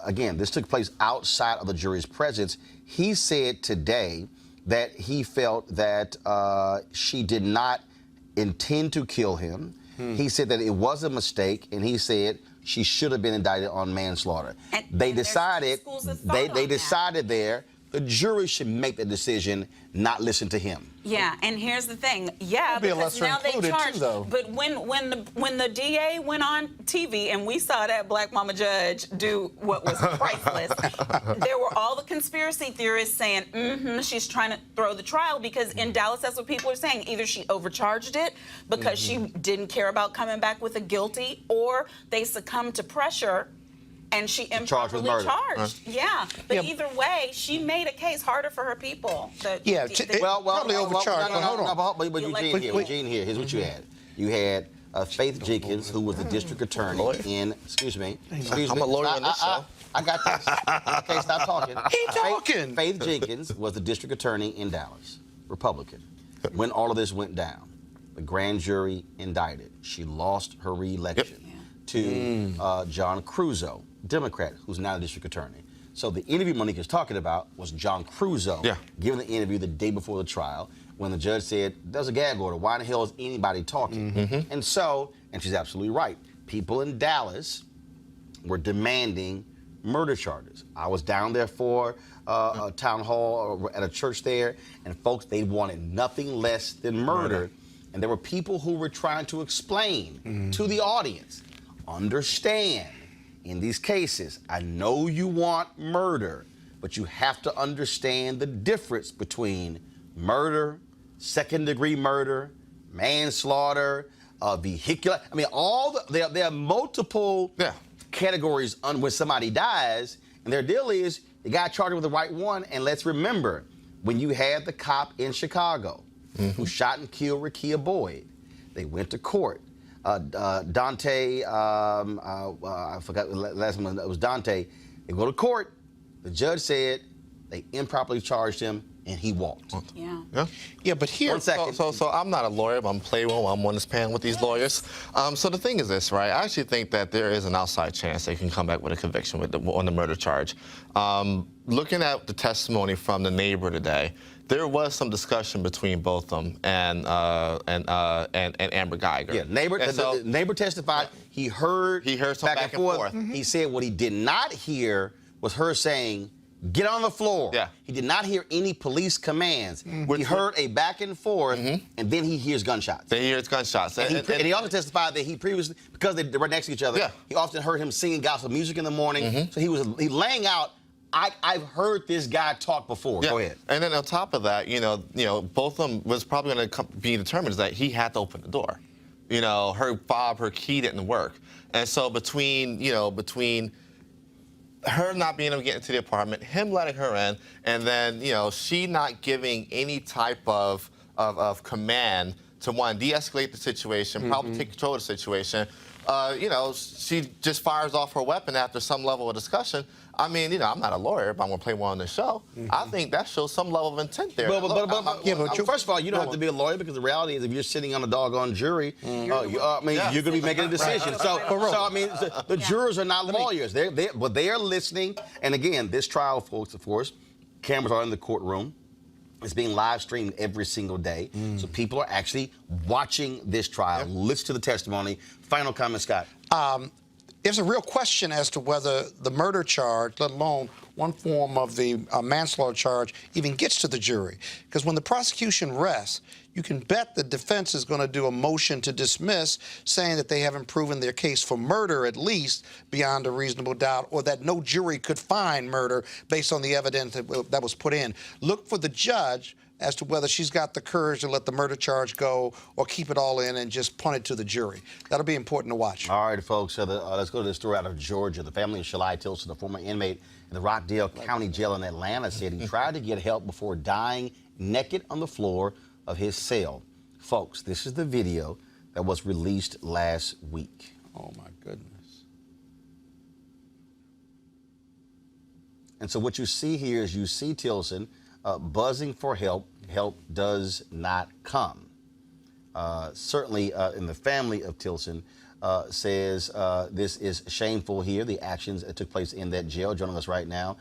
Again, this took place outside of the jury's presence. He said today that he felt that she did not intend to kill him. He said that it was a mistake, and he said she should have been indicted on manslaughter. They decided there the jury should make the decision, not listen to him. Yeah, and here's the thing. Yeah, because now they charge. But when the DA went on TV and we saw that black mama judge do what was priceless, there were all the conspiracy theorists saying, she's trying to throw the trial because in Dallas, that's what people are saying. Either she overcharged it because she didn't care about coming back with a guilty, or they succumbed to pressure and she improperly charged. Yeah, but either way, she made a case harder for her people. Probably overcharged. Hold on. But Eugene here. Here's what you had. You had Faith Jenkins, who was the district attorney in. Excuse me. I'm a lawyer on this show. I got this. Okay, stop talking. Keep talking. Faith Jenkins was the district attorney in Dallas, Republican. When all of this went down, the grand jury indicted. She lost her re-election to John Cruzo, Democrat, who's now the district attorney. So the interview Monique is talking about was John Cruzo giving the interview the day before the trial when the judge said, there's a gag order. Why in the hell is anybody talking? And she's absolutely right. People in Dallas were demanding murder charges. I was down there for a town hall at a church there, and folks, they wanted nothing less than murder. And there were people who were trying to explain to the audience, understand, in these cases, I know you want murder, but you have to understand the difference between murder, second-degree murder, manslaughter, vehicular. I mean, there are multiple categories when somebody dies, and their deal is you got to charge them with the right one. And let's remember, when you had the cop in Chicago who shot and killed Rekia Boyd, they went to court. Dante, I forgot the last one, it was Dante. They go to court. The judge said they improperly charged him, and he walked. Yeah, but here... 1 second. So I'm not a lawyer, but I'm playing I'm on this panel with these lawyers. So the thing is this, right? I actually think that there is an outside chance they can come back with a conviction on the murder charge. Looking at the testimony from the neighbor today, there was some discussion between both them and Amber Geiger. Yeah, the neighbor testified. He heard some back and forth. He said what he did not hear was her saying, get on the floor. Yeah. He did not hear any police commands. He heard a back and forth, and then he hears gunshots. Then he hears gunshots. And he also testified that he previously, because they were next to each other, he often heard him singing gospel music in the morning. So he laying out, I've heard this guy talk before. Go ahead. And then on top of that, both of them was probably going to be determined is that he had to open the door. Her fob, her key didn't work. And so between her not being able to get into the apartment, him letting her in, and then, she not giving any type of command to, one, de-escalate the situation, probably take control of the situation. She just fires off her weapon after some level of discussion. I mean, I'm not a lawyer, but I'm going to play one on the show. I think that shows some level of intent there. First of all, you don't have to be a lawyer, because the reality is if you're sitting on a doggone jury, you're going to be making a decision. The jurors are not lawyers. But they are listening. And again, this trial, folks, of course, cameras are in the courtroom. It's being live streamed every single day. So people are actually watching this trial, listen to the testimony. Final comment, Scott. there's a real question as to whether the murder charge, let alone one form of the manslaughter charge, even gets to the jury. Because when the prosecution rests, you can bet the defense is going to do a motion to dismiss, saying that they haven't proven their case for murder, at least beyond a reasonable doubt, or that no jury could find murder based on the evidence that was put in. Look for the judge as to whether she's got the courage to let the murder charge go or keep it all in and just punt it to the jury. That'll be important to watch. All right, folks, let's go to this story out of Georgia. The family of Shali Tison, the former inmate in the Rockdale County Jail in Atlanta, said he tried to get help before dying naked on the floor of his cell. Folks, this is the video that was released last week. Oh, my goodness. And so what you see here is you see Tison buzzing for help. Help does not come. Certainly in the family of Tison says this is shameful here, the actions that took place in that jail. Joining us right now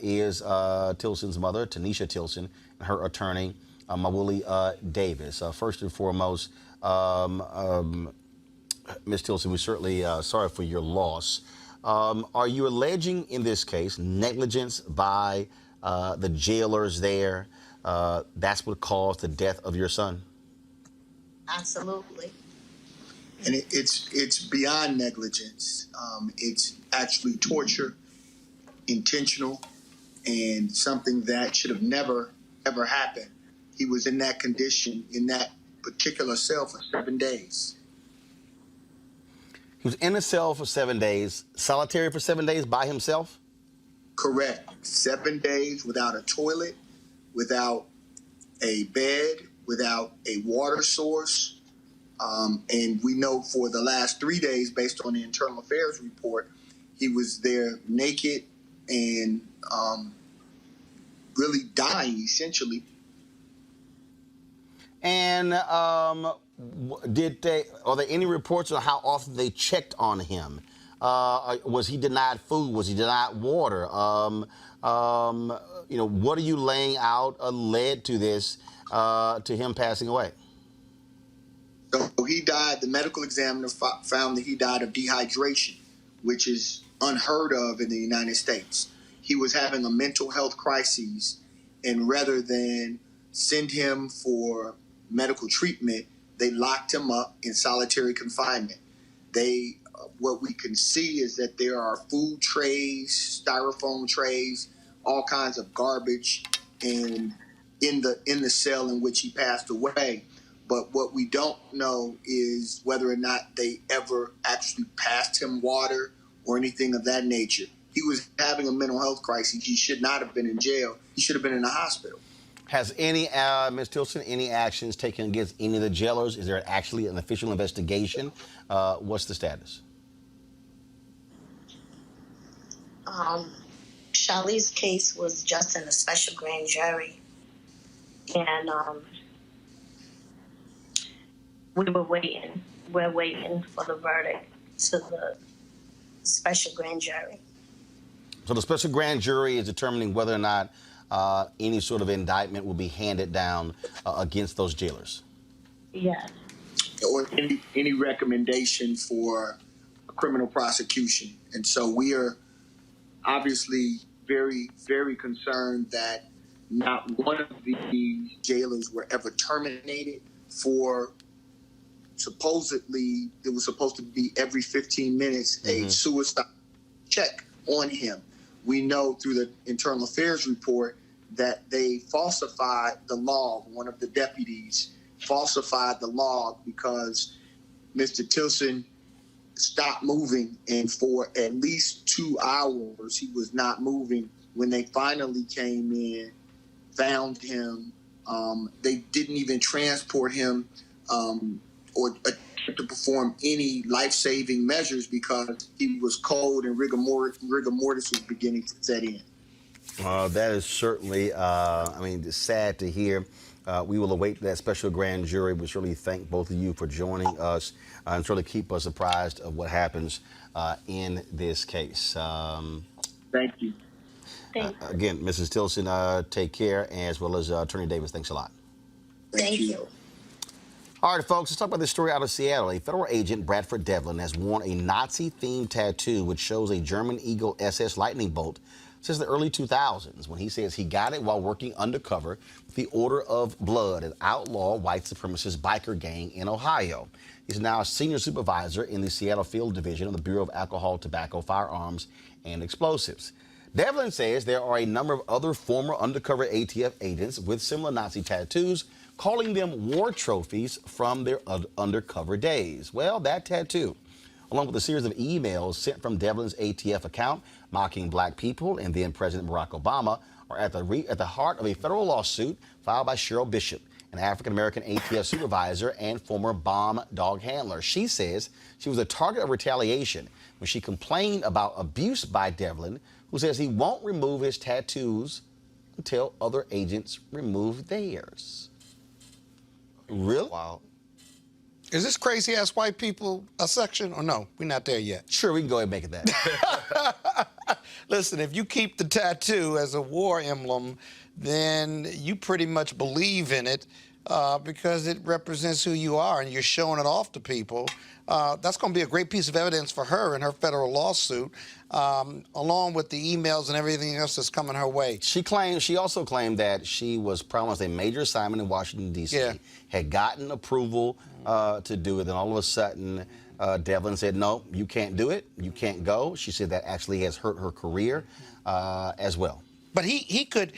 is Tilson's mother, Tanisha Tison, and her attorney, Mawuli Davis. First and foremost, Ms. Tison, we're certainly sorry for your loss. Are you alleging in this case negligence by the jailers there? That's what caused the death of your son? Absolutely. And it's beyond negligence. It's actually torture, intentional, and something that should have never, ever happened. He was in that condition, in that particular cell for 7 days. He was in a cell for 7 days, solitary for 7 days by himself? Correct. 7 days without a toilet, without a bed, without a water source. And we know for the last 3 days, based on the internal affairs report, he was there naked and really dying, essentially. And are there any reports on how often they checked on him? Was he denied food? Was he denied water? What are you laying out led to this, to him passing away? So he died. The medical examiner found that he died of dehydration, which is unheard of in the United States. He was having a mental health crisis, and rather than send him for medical treatment, they locked him up in solitary confinement. What we can see is that there are food trays, styrofoam trays, all kinds of garbage, and in the cell in which he passed away. But what we don't know is whether or not they ever actually passed him water or anything of that nature. He was having a mental health crisis. He should not have been in jail. He should have been in a hospital. Has any, Ms. Tison, any actions taken against any of the jailers? Is there actually an official investigation? What's the status? Shali's case was just in a special grand jury, and we're waiting for the verdict to the special grand jury. So the special grand jury is determining whether or not any sort of indictment will be handed down against those jailers? Yes. Or any recommendation for a criminal prosecution. And so we are obviously very, very concerned that not one of these jailers were ever terminated for supposedly, it was supposed to be every 15 minutes a suicide check on him. We know through the internal affairs report that they falsified the log. One of the deputies falsified the log because Mr. Tison stopped moving, and for at least 2 hours he was not moving. When they finally came in, found him, they didn't even transport him or attempt to perform any life-saving measures because he was cold and rigor mortis was beginning to set in. That is certainly, sad to hear. We will await that special grand jury. We certainly thank both of you for joining us and certainly keep us apprised of what happens in this case. Thank you. Again, Mrs. Tison, take care, as well as Attorney Davis. Thanks a lot. Thank you. All right, folks, let's talk about this story out of Seattle. A federal agent, Bradford Devlin, has worn a Nazi-themed tattoo which shows a German Eagle SS Lightning bolt since the early 2000s, when he says he got it while working undercover with the Order of Blood, an outlaw white supremacist biker gang in Ohio. He's now a senior supervisor in the Seattle Field Division of the Bureau of Alcohol, Tobacco, Firearms, and Explosives. Devlin says there are a number of other former undercover ATF agents with similar Nazi tattoos, calling them war trophies from their undercover days. Well, that tattoo, along with a series of emails sent from Devlin's ATF account mocking black people and then President Barack Obama, are at the heart of a federal lawsuit filed by Cheryl Bishop, an African-American ATF supervisor and former bomb dog handler. She says she was a target of retaliation when she complained about abuse by Devlin, who says he won't remove his tattoos until other agents remove theirs. Really? Wow. Is this crazy-ass white people a section or no? We're not there yet. Sure, we can go ahead and make it that. Listen, if you keep the tattoo as a war emblem, then you pretty much believe in it because it represents who you are and you're showing it off to people. That's going to be a great piece of evidence for her in her federal lawsuit, along with the emails and everything else that's coming her way. She also claimed that she was promised a major assignment in Washington, D.C., had gotten approval to do it, and all of a sudden, Devlin said, no, you can't do it, you can't go. She said that actually has hurt her career as well. But he could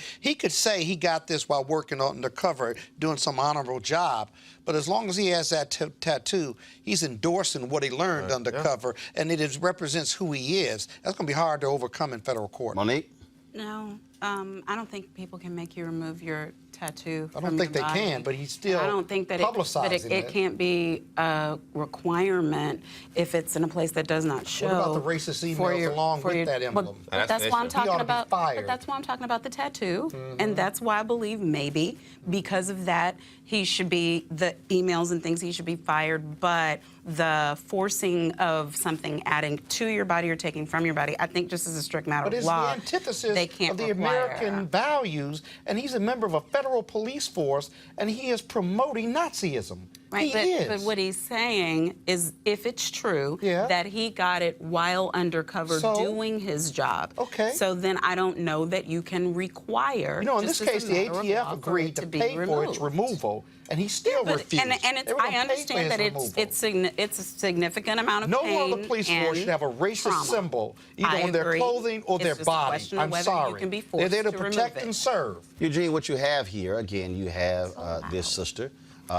say he got this while working undercover, doing some honorable job. But as long as he has that tattoo, he's endorsing what he learned undercover, and it represents who he is. That's going to be hard to overcome in federal court. Monique? No, I don't think people can make you remove your tattoo. I don't think they can, but he's still I don't think that it can't be a requirement if it's in a place that does not show. What about the racist emails along with that emblem? But that's why I'm talking about. But that's why I'm talking about the tattoo, and that's why I believe maybe because of that he should be the emails and things he should be fired. But the forcing of something adding to your body or taking from your body, I think just as a strict matter of law, but it's the antithesis they can't of the American values, and he's a member of a federal police force, and he is promoting Nazism. Right, but what he's saying is, if it's true that he got it while undercover doing his job, so then I don't know that you can require. You know, in this case, the ATF agreed to pay for its removal, and he still refused. And I understand that it's a significant amount of pain. No other police force should have a racist symbol either on their clothing or their body. I'm sorry. They're there to protect and serve. Eugene, what you have here, again, you have this sister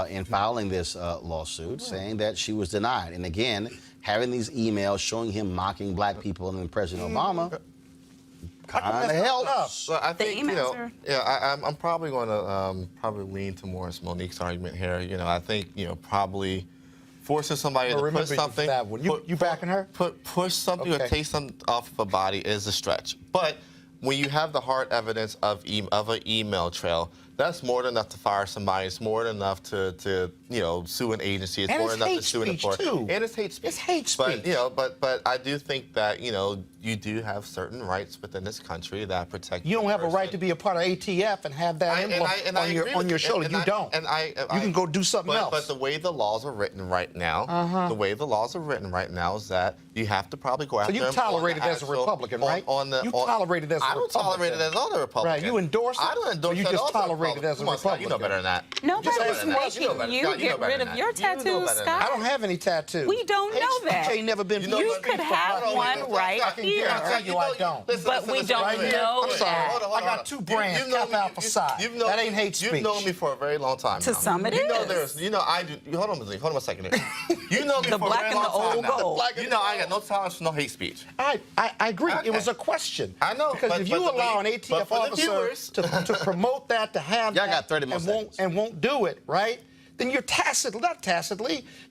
in filing this lawsuit saying that she was denied. And again, having these emails showing him mocking black people and then President Obama kind of helps. Well, I think, I'm probably going to lean towards Monique's argument here. You know, I think, probably forcing somebody to put something. That one. You backing her? Push something or take something off of a body is a stretch. But when you have the hard evidence of an email trail, that's more than enough to fire somebody. It's more than enough to sue an agency. It's more than enough to sue an employer. And it's hate speech. It's hate speech. But I do think that you do have certain rights within this country that protect. You don't have a right to be a part of ATF and have that emblem on your shoulder. You don't. You can go do something else. But the way the laws are written right now, is that you have to probably go after. So you tolerate it as a Republican, right? You tolerate it as a Republican. I don't tolerate it as other Republicans. Right. You endorse it. I don't endorse it. You just tolerate it as a Republican. You know better than that. Nobody's making you get rid of your tattoos, Scott. I don't have any tattoos. We don't know that. Ain't never been. You could have one right here. I tell you I don't. But we don't know that. I got two brands, Cap Alpha Psi. That ain't hate speech. You've known me for a very long time. To some it is. I do. Hold on a second here. You know me the for a black very and long the old time gold. now. You know I got no tolerance for no hate speech. I agree. Okay. It was a question. I know. Because if you allow an ATF officer to promote that, to have that, got 30 more seconds. And won't do it, right? Then you're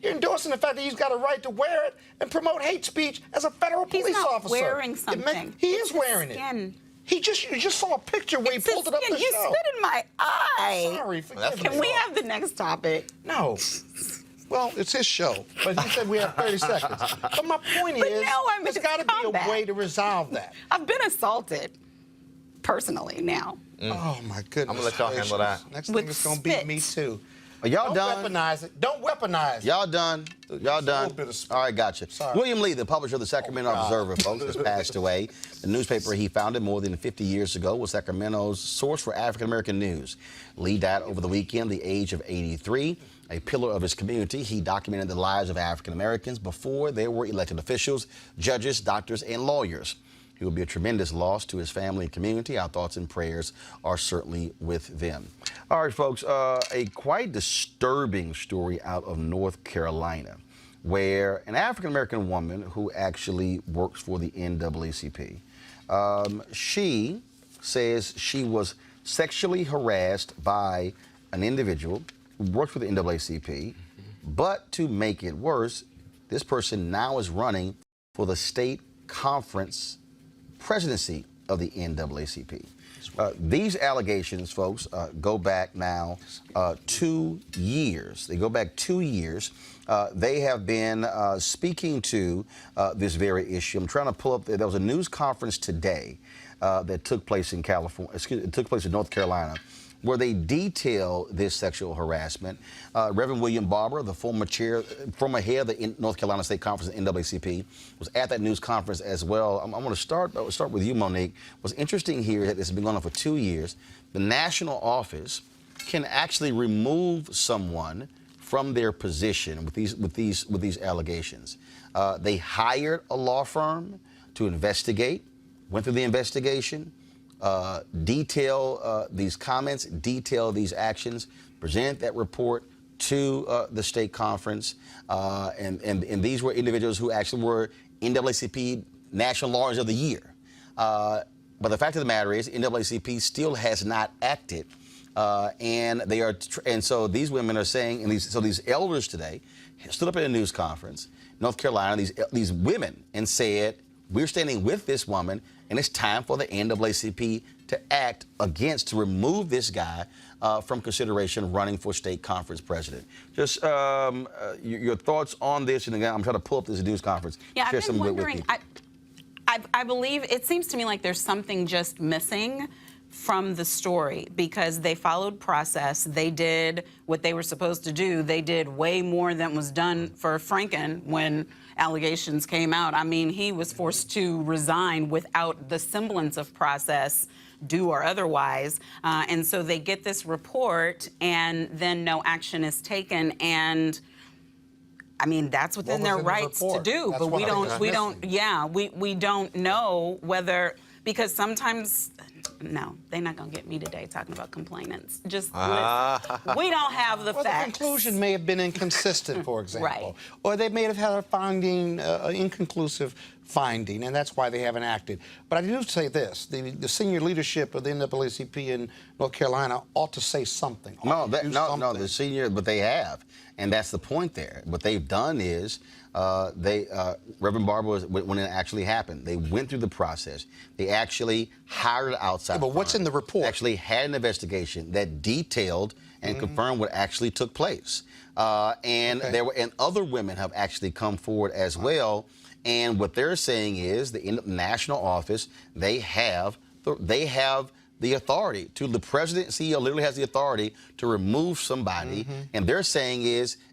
you're endorsing the fact that he's got a right to wear it and promote hate speech as a federal police officer. He's not wearing something. He is wearing it. You just saw a picture where he pulled it up the show. You spit in my eye. Sorry, Can we have the next topic? No. Well, it's his show, but he said we have 30 seconds. But my point is, there's got to be a way to resolve that. I've been assaulted personally now. Oh, my goodness. I'm going to let y'all handle that. Next thing is going to be me, too. Are y'all Don't done? weaponize it. Don't weaponize it. Y'all done? Y'all done? All right, gotcha. Sorry. William Lee, the publisher of the Sacramento Observer, folks, has passed away. The newspaper he founded more than 50 years ago was Sacramento's source for African-American news. Lee died over the weekend, the age of 83. A pillar of his community, he documented the lives of African-Americans before they were elected officials, judges, doctors, and lawyers. He will be a tremendous loss to his family and community. Our thoughts and prayers are certainly with them. All right, folks, a quite disturbing story out of North Carolina, where an African-American woman who actually works for the NAACP, she says she was sexually harassed by an individual who worked for the NAACP, but to make it worse, this person now is running for the state conference presidency of the NAACP. These allegations, folks, go back now 2 years. They go back 2 years. They have been speaking to this very issue. I'm trying to pull up, there was a news conference today that took place in California, it took place in North Carolina, where they detail this sexual harassment. Reverend William Barber, the former head of the North Carolina State Conference, NAACP, was at that news conference as well. I'm going to start with you, Monique. What's interesting here is that this has been going on for 2 years. The national office can actually remove someone from their position with these allegations. They hired a law firm to investigate, went through the investigation, detail these comments, detail these actions, present that report to the state conference. And these were individuals who actually were NAACP National Lawyers of the Year. But the fact of the matter is, NAACP still has not acted. And so these women are saying, and these elders today stood up at a news conference, North Carolina, these women, and said, we're standing with this woman, and it's time for the NAACP to act to remove this guy from consideration running for state conference president. Just your thoughts on this, and again, I'm trying to pull up this news conference. Yeah, Share I've been wondering, I believe it seems to me like there's something just missing from the story, because they followed process. They did what they were supposed to do. They did way more than was done for Franken when allegations came out. I mean, he was forced to resign without the semblance of process, due or otherwise. And so they get this report, and then no action is taken. And I mean, that's within their rights to do. But we don't know whether, because sometimes, no, they're not going to get me today talking about complainants. Just listen. We don't have the facts. The conclusion may have been inconsistent, for example. Right. Or they may have had a finding, inconclusive finding, and that's why they haven't acted. But I do say this, the senior leadership of the NAACP in North Carolina ought to say something. No, the senior, but they have. And that's the point there. What they've done is, Reverend Barber, when it actually happened, they went through the process. They actually hired an outside but what's in the report? Actually had an investigation that detailed and confirmed what actually took place. And other women have actually come forward as well. And what they're saying is the national office, they have the authority the president and CEO literally has the authority to remove somebody. And they're saying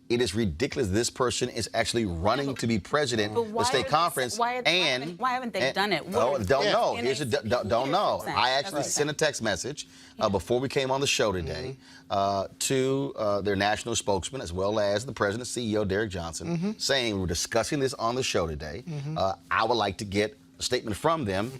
it is ridiculous this person is actually running to be president of the state conference. Why haven't they done it? Don't know. Don't know. I actually sent a text message before we came on the show today to their national spokesman, as well as the president, CEO, Derek Johnson, saying we're discussing this on the show today. I would like to get a statement from them.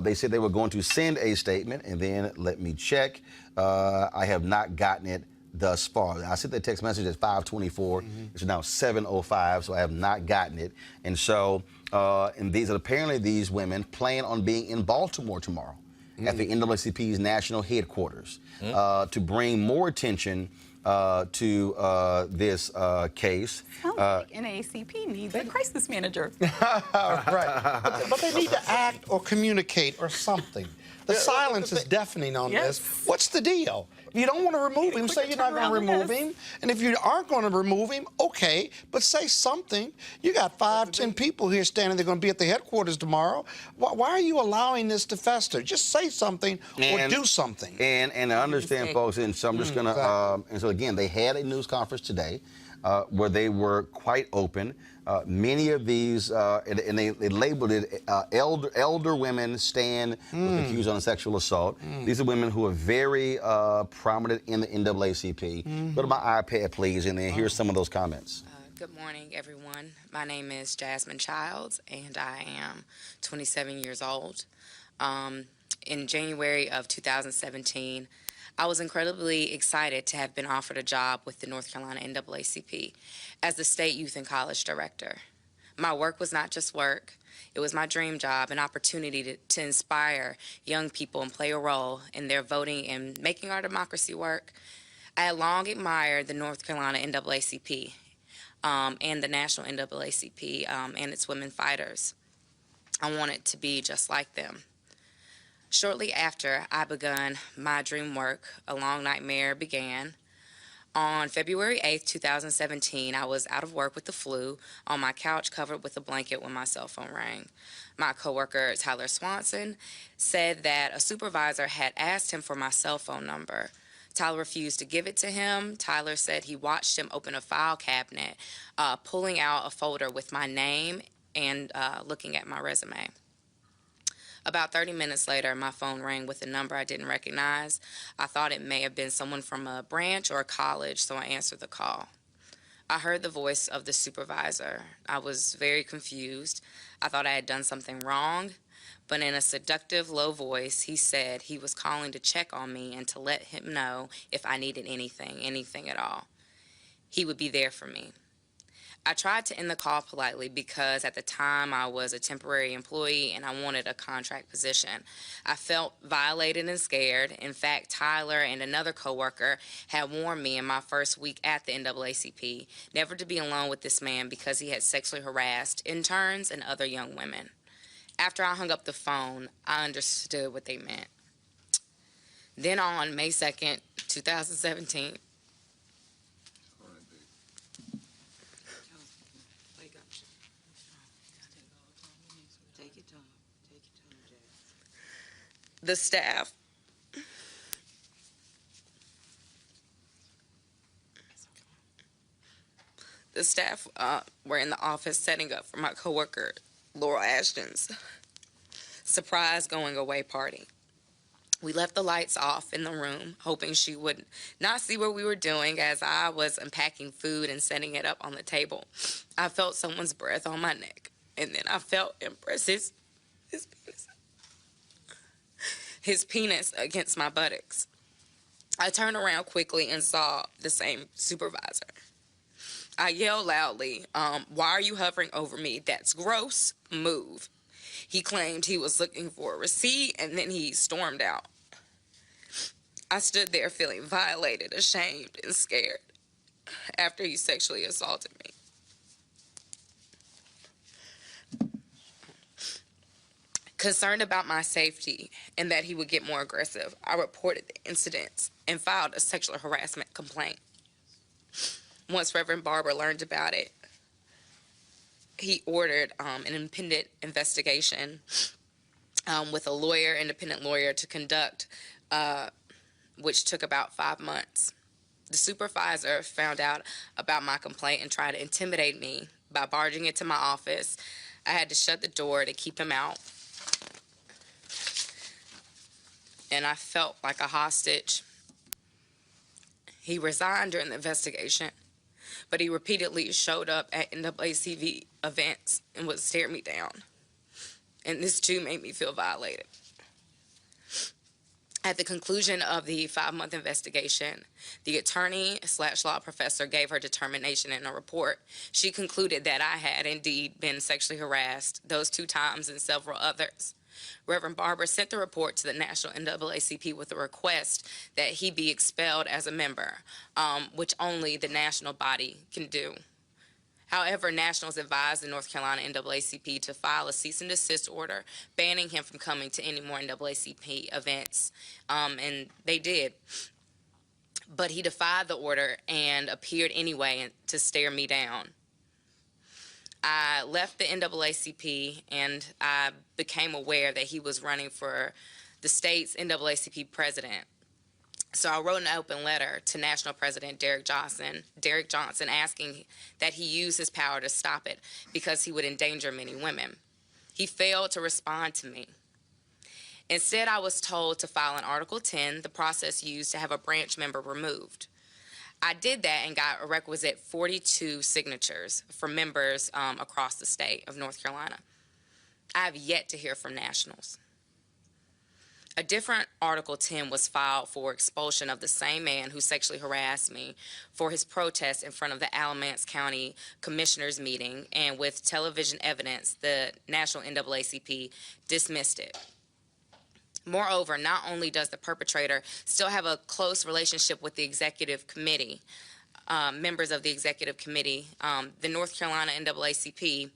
They said they were going to send a statement, and then let me check. I have not gotten it thus far. I sent that text message at 5:24. It's now 7:05, so I have not gotten it. And so, apparently these women plan on being in Baltimore tomorrow at the NAACP's national headquarters to bring more attention to this case. Sounds like NAACP needs a crisis manager. Right. But they need to act or communicate or something. The silence is deafening on this. What's the deal? If you don't want to remove him, say you're not going to remove him. And if you aren't going to remove him, okay, but say something. You got 5, 10 people here standing. They're going to be at the headquarters tomorrow. Why are you allowing this to fester? Just say something or do something. And I understand, folks, and so I'm just going to, and so again, they had a news conference today where they were quite open. Many of these, and they labeled it elder women stand with accused on sexual assault. These are women who are very prominent in the NAACP. Go to my iPad, please, and then here's some of those comments. Good morning, everyone. My name is Jasmine Childs, and I am 27 years old. In January of 2017, I was incredibly excited to have been offered a job with the North Carolina NAACP as the State Youth and College Director. My work was not just work. It was my dream job, an opportunity to inspire young people and play a role in their voting and making our democracy work. I had long admired the North Carolina NAACP and the National NAACP and its women fighters. I wanted to be just like them. Shortly after I begun my dream work, a long nightmare began. On February 8th, 2017, I was out of work with the flu, on my couch covered with a blanket when my cell phone rang. My coworker, Tyler Swanson, said that a supervisor had asked him for my cell phone number. Tyler refused to give it to him. Tyler said he watched him open a file cabinet, pulling out a folder with my name and looking at my resume. About 30 minutes later, my phone rang with a number I didn't recognize. I thought it may have been someone from a branch or a college, so I answered the call. I heard the voice of the supervisor. I was very confused. I thought I had done something wrong, but in a seductive, low voice, he said he was calling to check on me and to let him know if I needed anything at all. He would be there for me. I tried to end the call politely because at the time I was a temporary employee and I wanted a contract position. I felt violated and scared. In fact, Tyler and another coworker had warned me in my first week at the NAACP never to be alone with this man because he had sexually harassed interns and other young women. After I hung up the phone, I understood what they meant. Then on May 2nd, 2017, the staff were in the office setting up for my coworker Laurel Ashton's surprise going away party. We left the lights off in the room, hoping she would not see what we were doing as I was unpacking food and setting it up on the table. I felt someone's breath on my neck, and then I felt him press his penis against my buttocks. I turned around quickly and saw the same supervisor. I yelled loudly, "Why are you hovering over me? That's gross. Move." He claimed he was looking for a receipt, and then he stormed out. I stood there feeling violated, ashamed, and scared after he sexually assaulted me. Concerned about my safety and that he would get more aggressive, I reported the incidents and filed a sexual harassment complaint. Once Reverend Barber learned about it, he ordered an independent investigation with a lawyer, independent lawyer, to conduct, which took about 5 months. The supervisor found out about my complaint and tried to intimidate me by barging into my office. I had to shut the door to keep him out. And I felt like a hostage. He resigned during the investigation, but he repeatedly showed up at NAACP events and would stare me down. And this too made me feel violated. At the conclusion of the 5-month investigation, the attorney/law professor gave her determination in a report. She concluded that I had indeed been sexually harassed those 2 times and several others. Reverend Barber sent the report to the National NAACP with a request that he be expelled as a member, which only the national body can do. However, Nationals advised the North Carolina NAACP to file a cease and desist order banning him from coming to any more NAACP events, and they did. But he defied the order and appeared anyway to stare me down. I left the NAACP and I became aware that he was running for the state's NAACP president. So I wrote an open letter to National President Derek Johnson asking that he use his power to stop it because he would endanger many women. He failed to respond to me. Instead, I was told to file an Article 10, the process used to have a branch member removed. I did that and got a requisite 42 signatures from members across the state of North Carolina. I have yet to hear from Nationals. A different Article 10 was filed for expulsion of the same man who sexually harassed me for his protest in front of the Alamance County Commissioners meeting, and with television evidence, the National NAACP dismissed it. Moreover, not only does the perpetrator still have a close relationship with the executive committee, members of the executive committee, the North Carolina NAACP,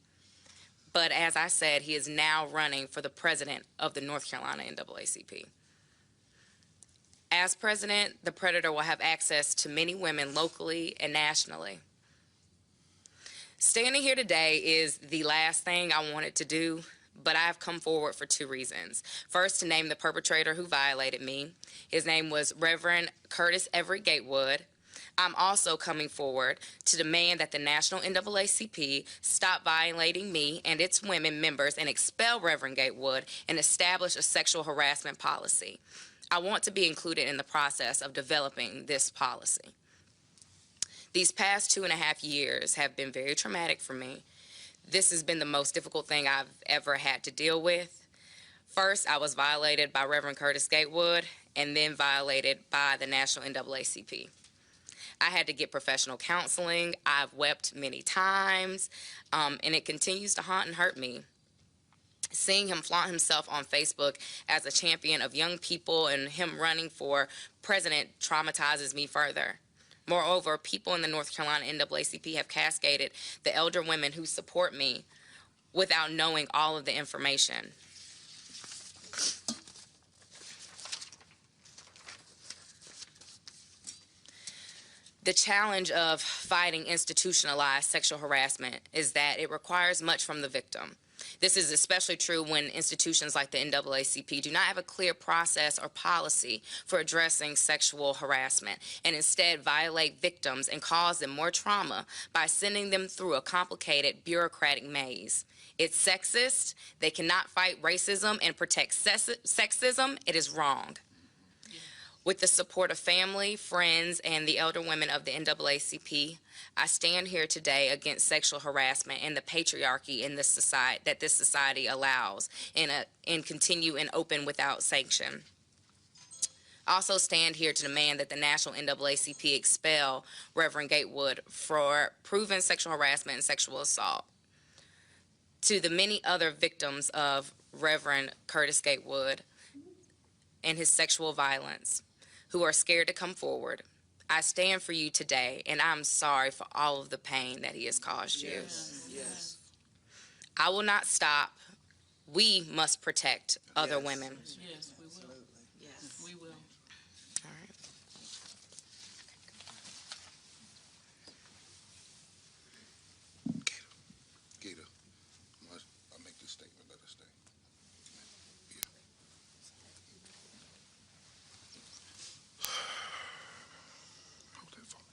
but as I said, he is now running for the president of the North Carolina NAACP. As president, the predator will have access to many women locally and nationally. Standing here today is the last thing I wanted to do, but I have come forward for two reasons. First, to name the perpetrator who violated me. His name was Reverend Curtis Everett Gatewood. I'm also coming forward to demand that the National NAACP stop violating me and its women members and expel Reverend Gatewood and establish a sexual harassment policy. I want to be included in the process of developing this policy. These past 2.5 years have been very traumatic for me. This has been the most difficult thing I've ever had to deal with. First, I was violated by Reverend Curtis Gatewood and then violated by the National NAACP. I had to get professional counseling. I've wept many times, and it continues to haunt and hurt me. Seeing him flaunt himself on Facebook as a champion of young people and him running for president traumatizes me further. Moreover, people in the North Carolina NAACP have cascaded the elder women who support me without knowing all of the information. The challenge of fighting institutionalized sexual harassment is that it requires much from the victim. This is especially true when institutions like the NAACP do not have a clear process or policy for addressing sexual harassment and instead violate victims and cause them more trauma by sending them through a complicated bureaucratic maze. It's sexist. They cannot fight racism and protect sexism. It is wrong. With the support of family, friends, and the elder women of the NAACP, I stand here today against sexual harassment and the patriarchy in this society that this society allows and continue and open without sanction. I also stand here to demand that the National NAACP expel Reverend Gatewood for proven sexual harassment and sexual assault. To the many other victims of Reverend Curtis Gatewood and his sexual violence, who are scared to come forward, I stand for you today, and I'm sorry for all of the pain that he has caused you. Yes. I will not stop. We must protect other women. Yes, we will. Yes, we will. All right. Gator, I'll make this statement, let her stay. Yeah. Hold that for me.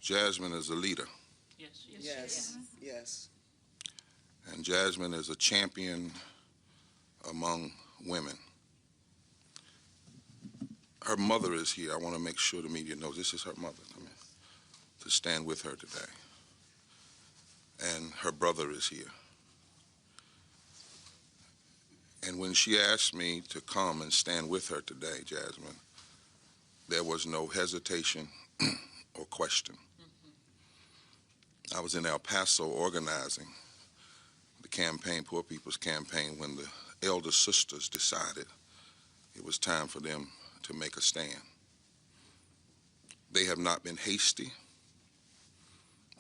Jasmine is a leader, Yes. and Jasmine is a champion among women. Her mother is here. I want to make sure the media knows this is her mother. Come in. To stand with her today. And her brother is here. And when she asked me to come and stand with her today, Jasmine, there was no hesitation or question. I was in El Paso organizing the campaign, Poor People's Campaign, when the elder sisters decided it was time for them to make a stand. They have not been hasty.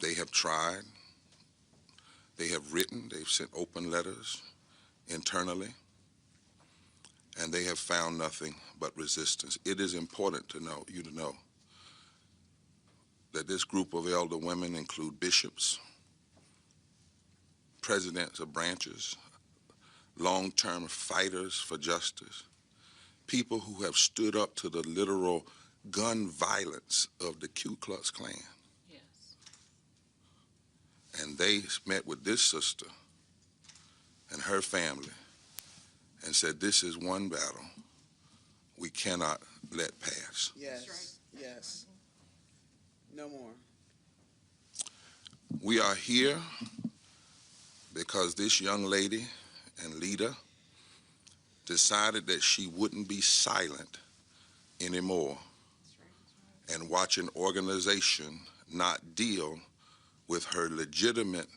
They have tried. They have written. They've sent open letters internally. And they have found nothing but resistance. It is important to know, that this group of elder women include bishops, presidents of branches, long-term fighters for justice, people who have stood up to the literal gun violence of the Ku Klux Klan. Yes. And they met with this sister and her family and said, this is one battle we cannot let pass. Yes, yes. No more. We are here because this young lady and leader decided that she wouldn't be silent anymore and watch an organization not deal with her legitimate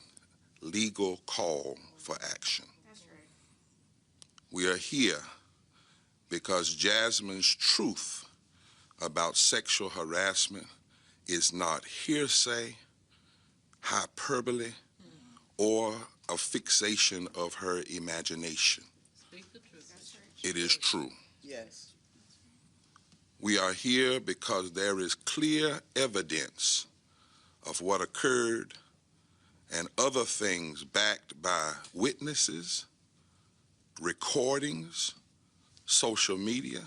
legal call for action. We are here because Jasmine's truth about sexual harassment is not hearsay, hyperbole, or a fixation of her imagination. Speak the truth. It is true. Yes. We are here because there is clear evidence of what occurred and other things backed by witnesses, recordings, social media,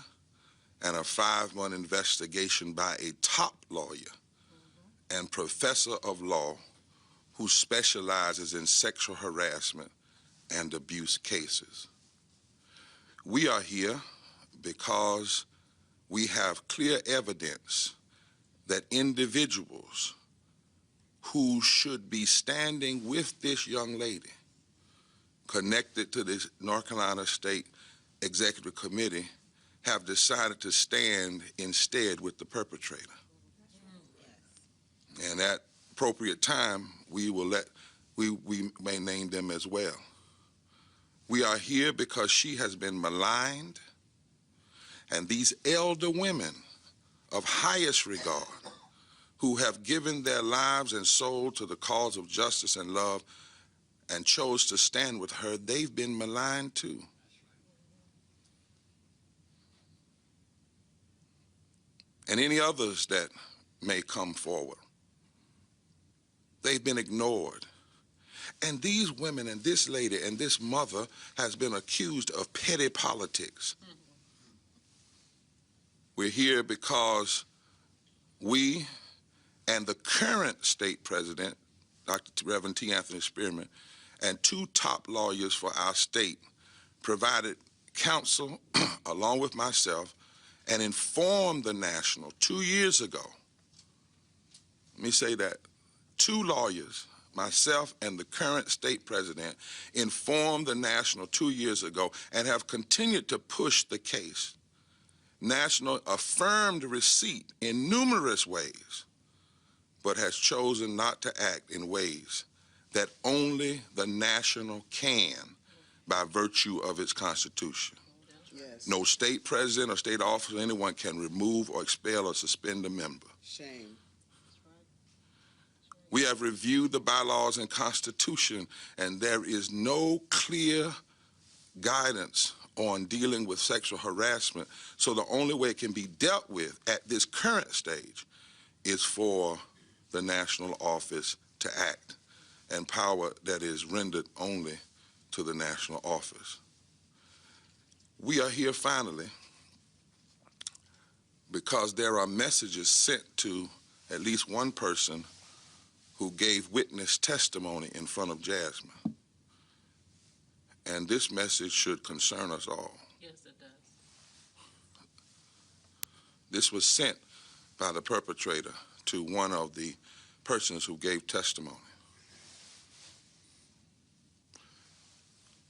and a 5-month investigation by a top lawyer and professor of law who specializes in sexual harassment and abuse cases. We are here because we have clear evidence that individuals who should be standing with this young lady connected to this North Carolina State Executive Committee have decided to stand instead with the perpetrator. And at appropriate time, we may name them as well. We are here because she has been maligned, and these elder women of highest regard who have given their lives and soul to the cause of justice and love and chose to stand with her, they've been maligned too. And any others that may come forward, they've been ignored. And these women and this lady and this mother has been accused of petty politics. We're here because we and the current state president, Dr. Reverend T. Anthony Spearman, and 2 top lawyers for our state provided counsel along with myself and informed the National 2 years ago. Let me say that. 2 lawyers, myself and the current state president, informed the National 2 years ago and have continued to push the case. National affirmed receipt in numerous ways, but has chosen not to act in ways that only the National can by virtue of its Constitution. Yes. No state president or state officer, anyone can remove or expel or suspend a member. Shame. We have reviewed the bylaws and Constitution, and there is no clear guidance on dealing with sexual harassment. So the only way it can be dealt with at this current stage is for the national office to act, and power that is rendered only to the national office. We are here finally because there are messages sent to at least one person who gave witness testimony in front of Jasmine. And this message should concern us all. Yes, it does. This was sent by the perpetrator to one of the persons who gave testimony.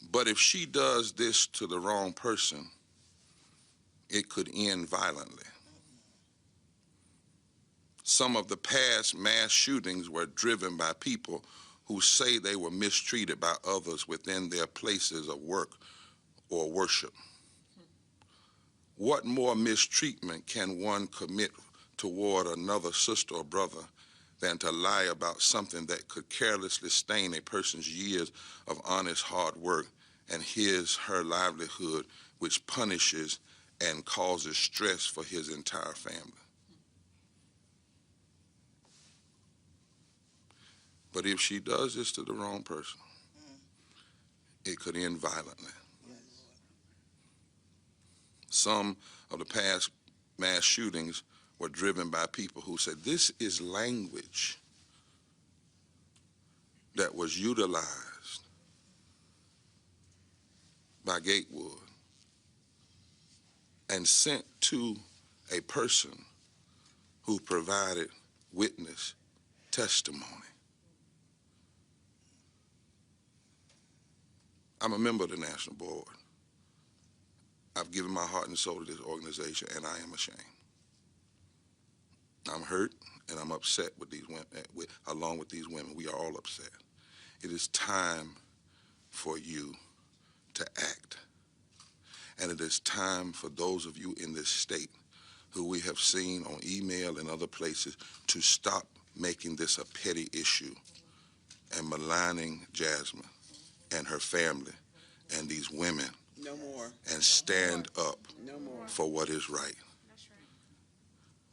But if she does this to the wrong person, it could end violently. Some of the past mass shootings were driven by people who say they were mistreated by others within their places of work or worship. What more mistreatment can one commit toward another sister or brother than to lie about something that could carelessly stain a person's years of honest hard work and her livelihood, which punishes and causes stress for his entire family? But if she does this to the wrong person, it could end violently. Some of the past mass shootings were driven by people who said this is language that was utilized by Gatewood and sent to a person who provided witness testimony. I'm a member of the National Board. I've given my heart and soul to this organization, and I am ashamed. I'm hurt, and I'm upset with these women, along with these women. We are all upset. It is time for you to act. And it is time for those of you in this state who we have seen on email and other places to stop making this a petty issue and maligning Jasmine and her family and these women. No more. And stand up No more. for what is right.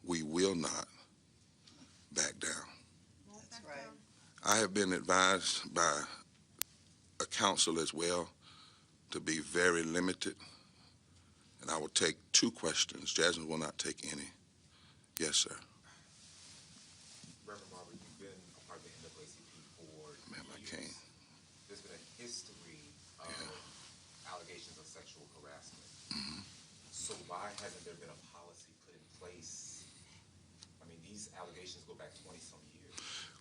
We will not back down. That's right. I have been advised by a counsel as well to be very limited, and I will take 2 questions. Jasmine will not take any. Yes, sir. Reverend Marbury, you've been a part of the NAACP for Ma'am, I years. can't. There's been a history of allegations of sexual harassment. Mm-hmm. So why hasn't there been a policy put in place? I mean, these allegations go back 20-some years.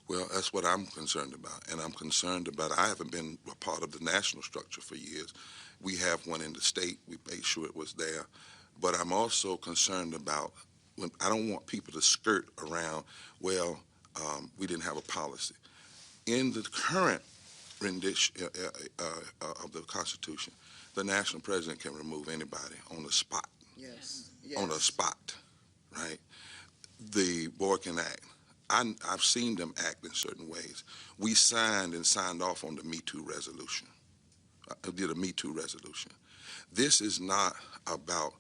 Well, that's what I'm concerned about, and I'm concerned about, I haven't been a part of the national structure for years. We have one in the state. We made sure it was there. But I'm also concerned about, when I don't want people to skirt around, well, we didn't have a policy. In the current rendition of the Constitution, the national president can remove anybody on the spot. Yes. On the spot, right? The board can act. I've seen them act in certain ways. We signed off on the Me Too resolution. I did a Me Too resolution. This is not about,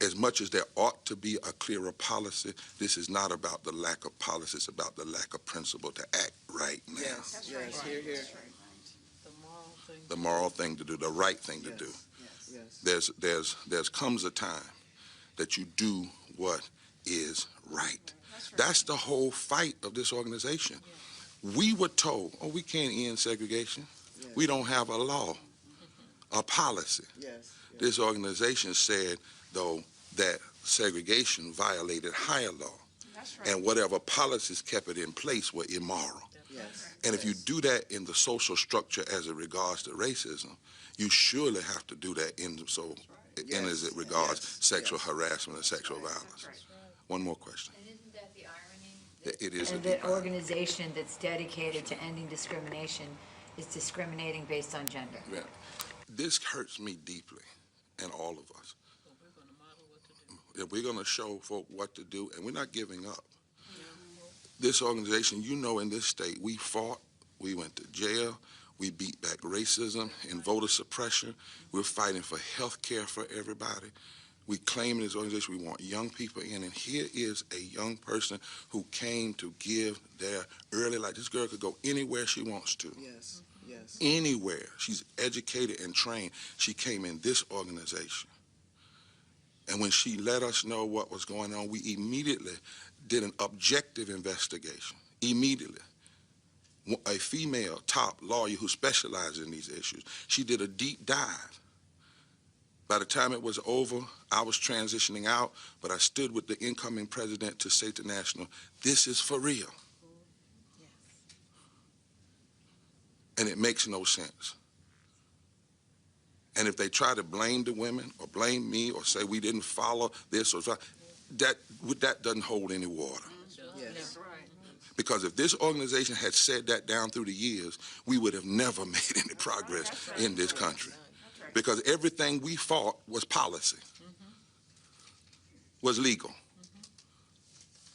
as much as there ought to be a clearer policy, this is not about the lack of policy, it's about the lack of principle to act right now. Yes, yes, here, here. The moral thing to do, the right thing to do. Yes. There's comes a time that you do what is right. That's the whole fight of this organization. We were told, oh, we can't end segregation. Yes. We don't have a law, a policy. Yes. This organization said, though, that segregation violated higher law. That's right. And whatever policies kept it in place were immoral. Yes. And if you do that in the social structure as it regards to racism, you surely have to do that in as it regards sexual harassment and sexual violence. One more question. And isn't that the irony? It is. And the organization that's dedicated to ending discrimination is discriminating based on gender. Yeah. This hurts me deeply, and all of us. If we're going to show folk what to do, and we're not giving up. This organization, in this state, we fought, we went to jail, we beat back racism and voter suppression. We're fighting for health care for everybody. We claim in this organization we want young people in, and here is a young person who came to give their early life. This girl could go anywhere she wants to. Yes. Yes. Anywhere. She's educated and trained. She came in this organization. And when she let us know what was going on, we immediately did an objective investigation. Immediately. A female top lawyer who specializes in these issues. She did a deep dive. By the time it was over, I was transitioning out, but I stood with the incoming president to say to National, this is for real. And it makes no sense. And if they try to blame the women or blame me or say we didn't follow this or that doesn't hold any water. Yes. Because if this organization had said that down through the years, we would have never made any progress in this country. Because everything we fought was policy. was legal,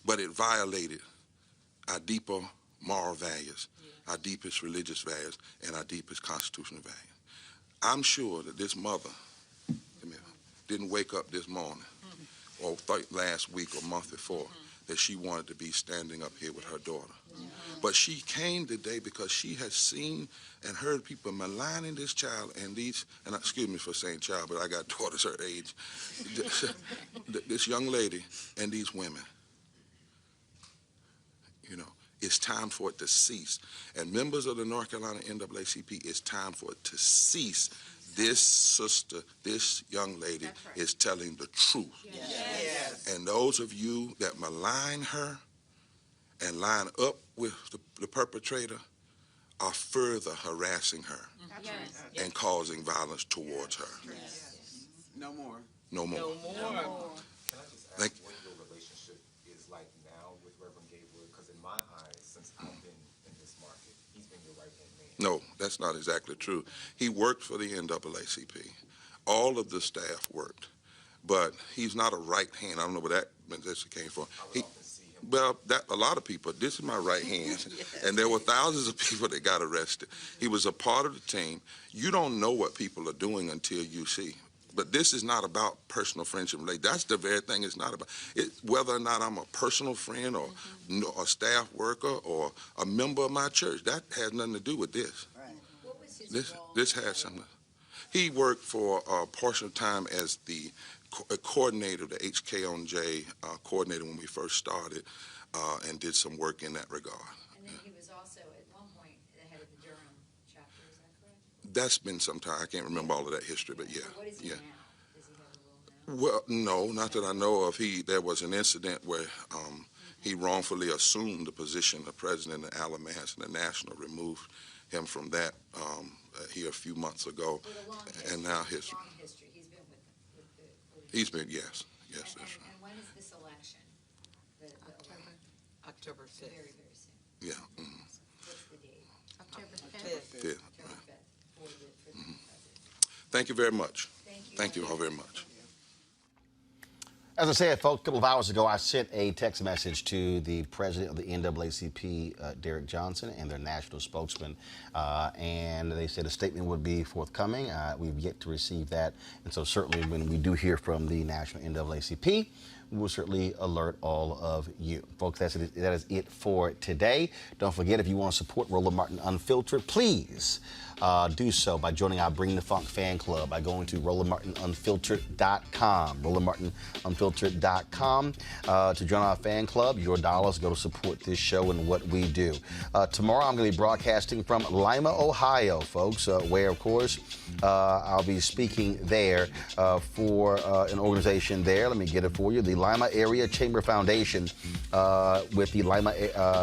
but it violated our deeper moral values, our deepest religious values, and our deepest constitutional values. I'm sure that this mother didn't wake up this morning or last week or month before that she wanted to be standing up here with her daughter. But she came today because she has seen and heard people maligning this child and these, and excuse me for saying child, but I got daughters her age, this young lady and these women. You know, it's time for it to cease. And members of the North Carolina NAACP, it's time for it to cease. This sister, this young lady is telling the truth. Yes. And those of you that malign her and line up with the perpetrator are further harassing her and causing violence towards her. Yes. No more. No more. No more. Thank you. What your relationship is like now with Reverend Gabriel? Because in my eyes, since I've been in this market, he's been your right-hand man. No, that's not exactly true. He worked for the NAACP. All of the staff worked, but he's not a right hand. I don't know where that mentality came from. Well, a lot of people, this is my right hand, and there were thousands of people that got arrested. He was a part of the team. You don't know what people are doing until you see. But this is not about personal friendship. That's the very thing it's not about. Whether or not I'm a personal friend or a staff worker or a member of my church, that has nothing to do with this. What was his role? This has something. He worked for a portion of time as the coordinator, the HK-on-J coordinator when we first started, and did some work in that regard. And then he was also, at one point, the head of the Durham chapter, is that correct? That's been some time. I can't remember all of that history, but yeah. So what is he now? Does he have a role now? Well, no, not that I know of. There was an incident where he wrongfully assumed the position of president of Alamance, and the National removed him from that here a few months ago. And now his... Long history. He's been with the... He's been, yes, that's right. And when is this election? October 5th. Very, very soon. Yeah. What's the date? October 5th. Yeah. October 5th for the president. Thank you very much. Thank you all very much. As I said, folks, a couple of hours ago, I sent a text message to the president of the NAACP, Derek Johnson, and their national spokesman, and they said a statement would be forthcoming. We've yet to receive that, and so certainly when we do hear from the national NAACP, we will certainly alert all of you. Folks, that is it for today. Don't forget, if you want to support Roland Martin Unfiltered, please do so by joining our Bring the Funk fan club by going to RolandMartinUnfiltered.com. RolandMartinUnfiltered.com to join our fan club. Your dollars go to support this show and what we do. Tomorrow, I'm going to be broadcasting from Lima, Ohio, folks, where, of course, I'll be speaking there for an organization there. Let me get it for you. The Lima Area Chamber Foundation with the Lima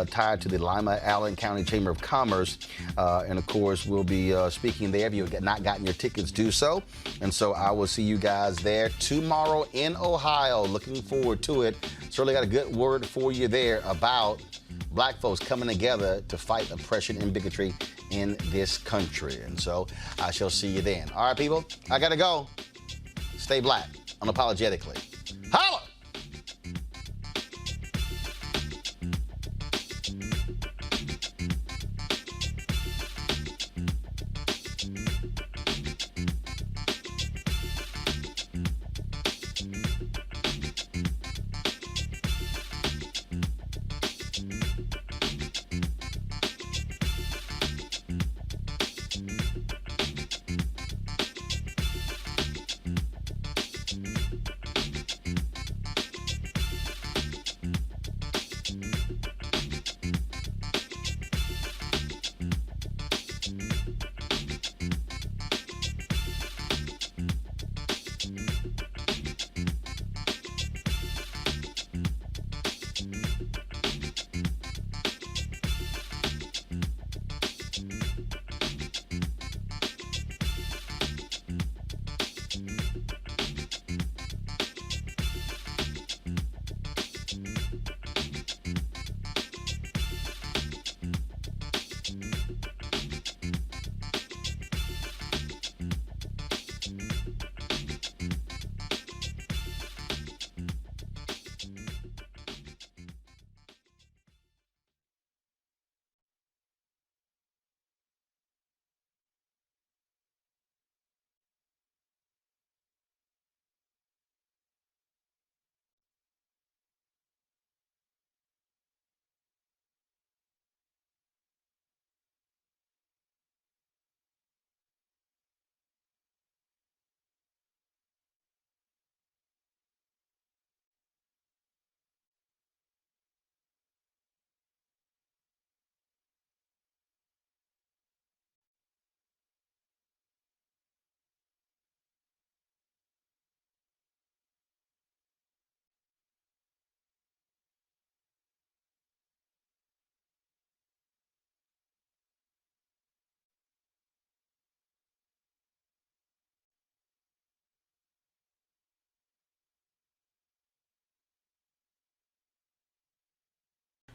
tied to the Lima Allen County Chamber of Commerce. And, of course, we'll be speaking there. If you have not gotten your tickets, do so. And so I will see you guys there tomorrow in Ohio. Looking forward to it. Certainly got a good word for you there about black folks coming together to fight oppression and bigotry in this country. And so I shall see you then. All right, people, I got to go. Stay black unapologetically. Holla!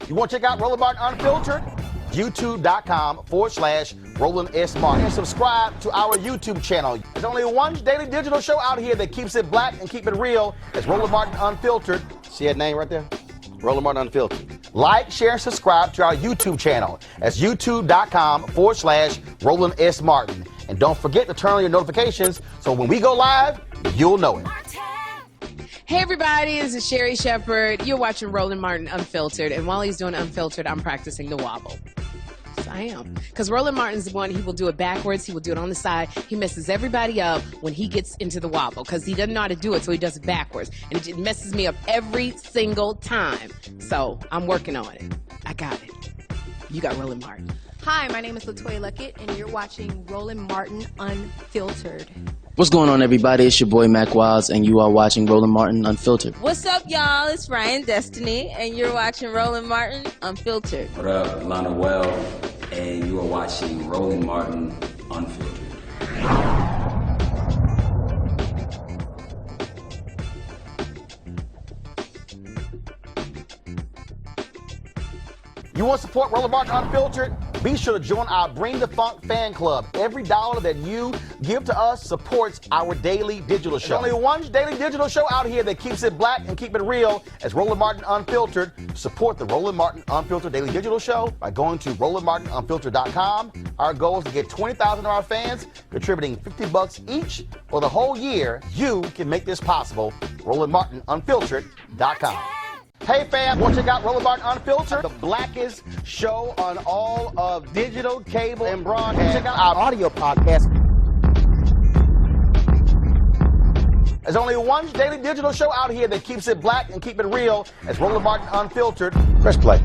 You want to check out Roland Martin Unfiltered? YouTube.com/Roland S. Martin. And subscribe to our YouTube channel. There's only one daily digital show out here that keeps it black and keep it real. It's Roland Martin Unfiltered. See that name right there? Roland Martin Unfiltered. Like, share, and subscribe to our YouTube channel. That's YouTube.com/Roland S. Martin. And don't forget to turn on your notifications so when we go live, you'll know it. Hey everybody, this is Sherry Shepherd. You're watching Roland Martin Unfiltered, and while he's doing Unfiltered, I'm practicing the wobble. Yes, I am. Because Roland Martin's the one, he will do it backwards, he will do it on the side. He messes everybody up when he gets into the wobble, because he doesn't know how to do it, so he does it backwards. And it just messes me up every single time. So I'm working on it. I got it. You got Roland Martin. Hi, my name is LaToya Luckett, and you're watching Roland Martin Unfiltered. What's going on, everybody? It's your boy Mac Wilds, and you are watching Roland Martin Unfiltered. What's up, y'all? It's Ryan Destiny, and you're watching Roland Martin Unfiltered. What up, Lana Well, and you are watching Roland Martin Unfiltered. You want to support Roland Martin Unfiltered? Be sure to join our Bring the Funk fan club. Every dollar that you give to us supports our daily digital show. There's only one daily digital show out here that keeps it black and keep it real. It's Roland Martin Unfiltered. Support the Roland Martin Unfiltered daily digital show by going to RolandMartinUnfiltered.com. Our goal is to get 20,000 of our fans contributing $50 each for the whole year. You can make this possible. RolandMartinUnfiltered.com. Hey fam, want to check out Roland Martin Unfiltered? The blackest show on all of digital, cable, and broadcast. Check out our audio podcast. There's only one daily digital show out here that keeps it black and keep it real. It's Roland Martin Unfiltered. Press play.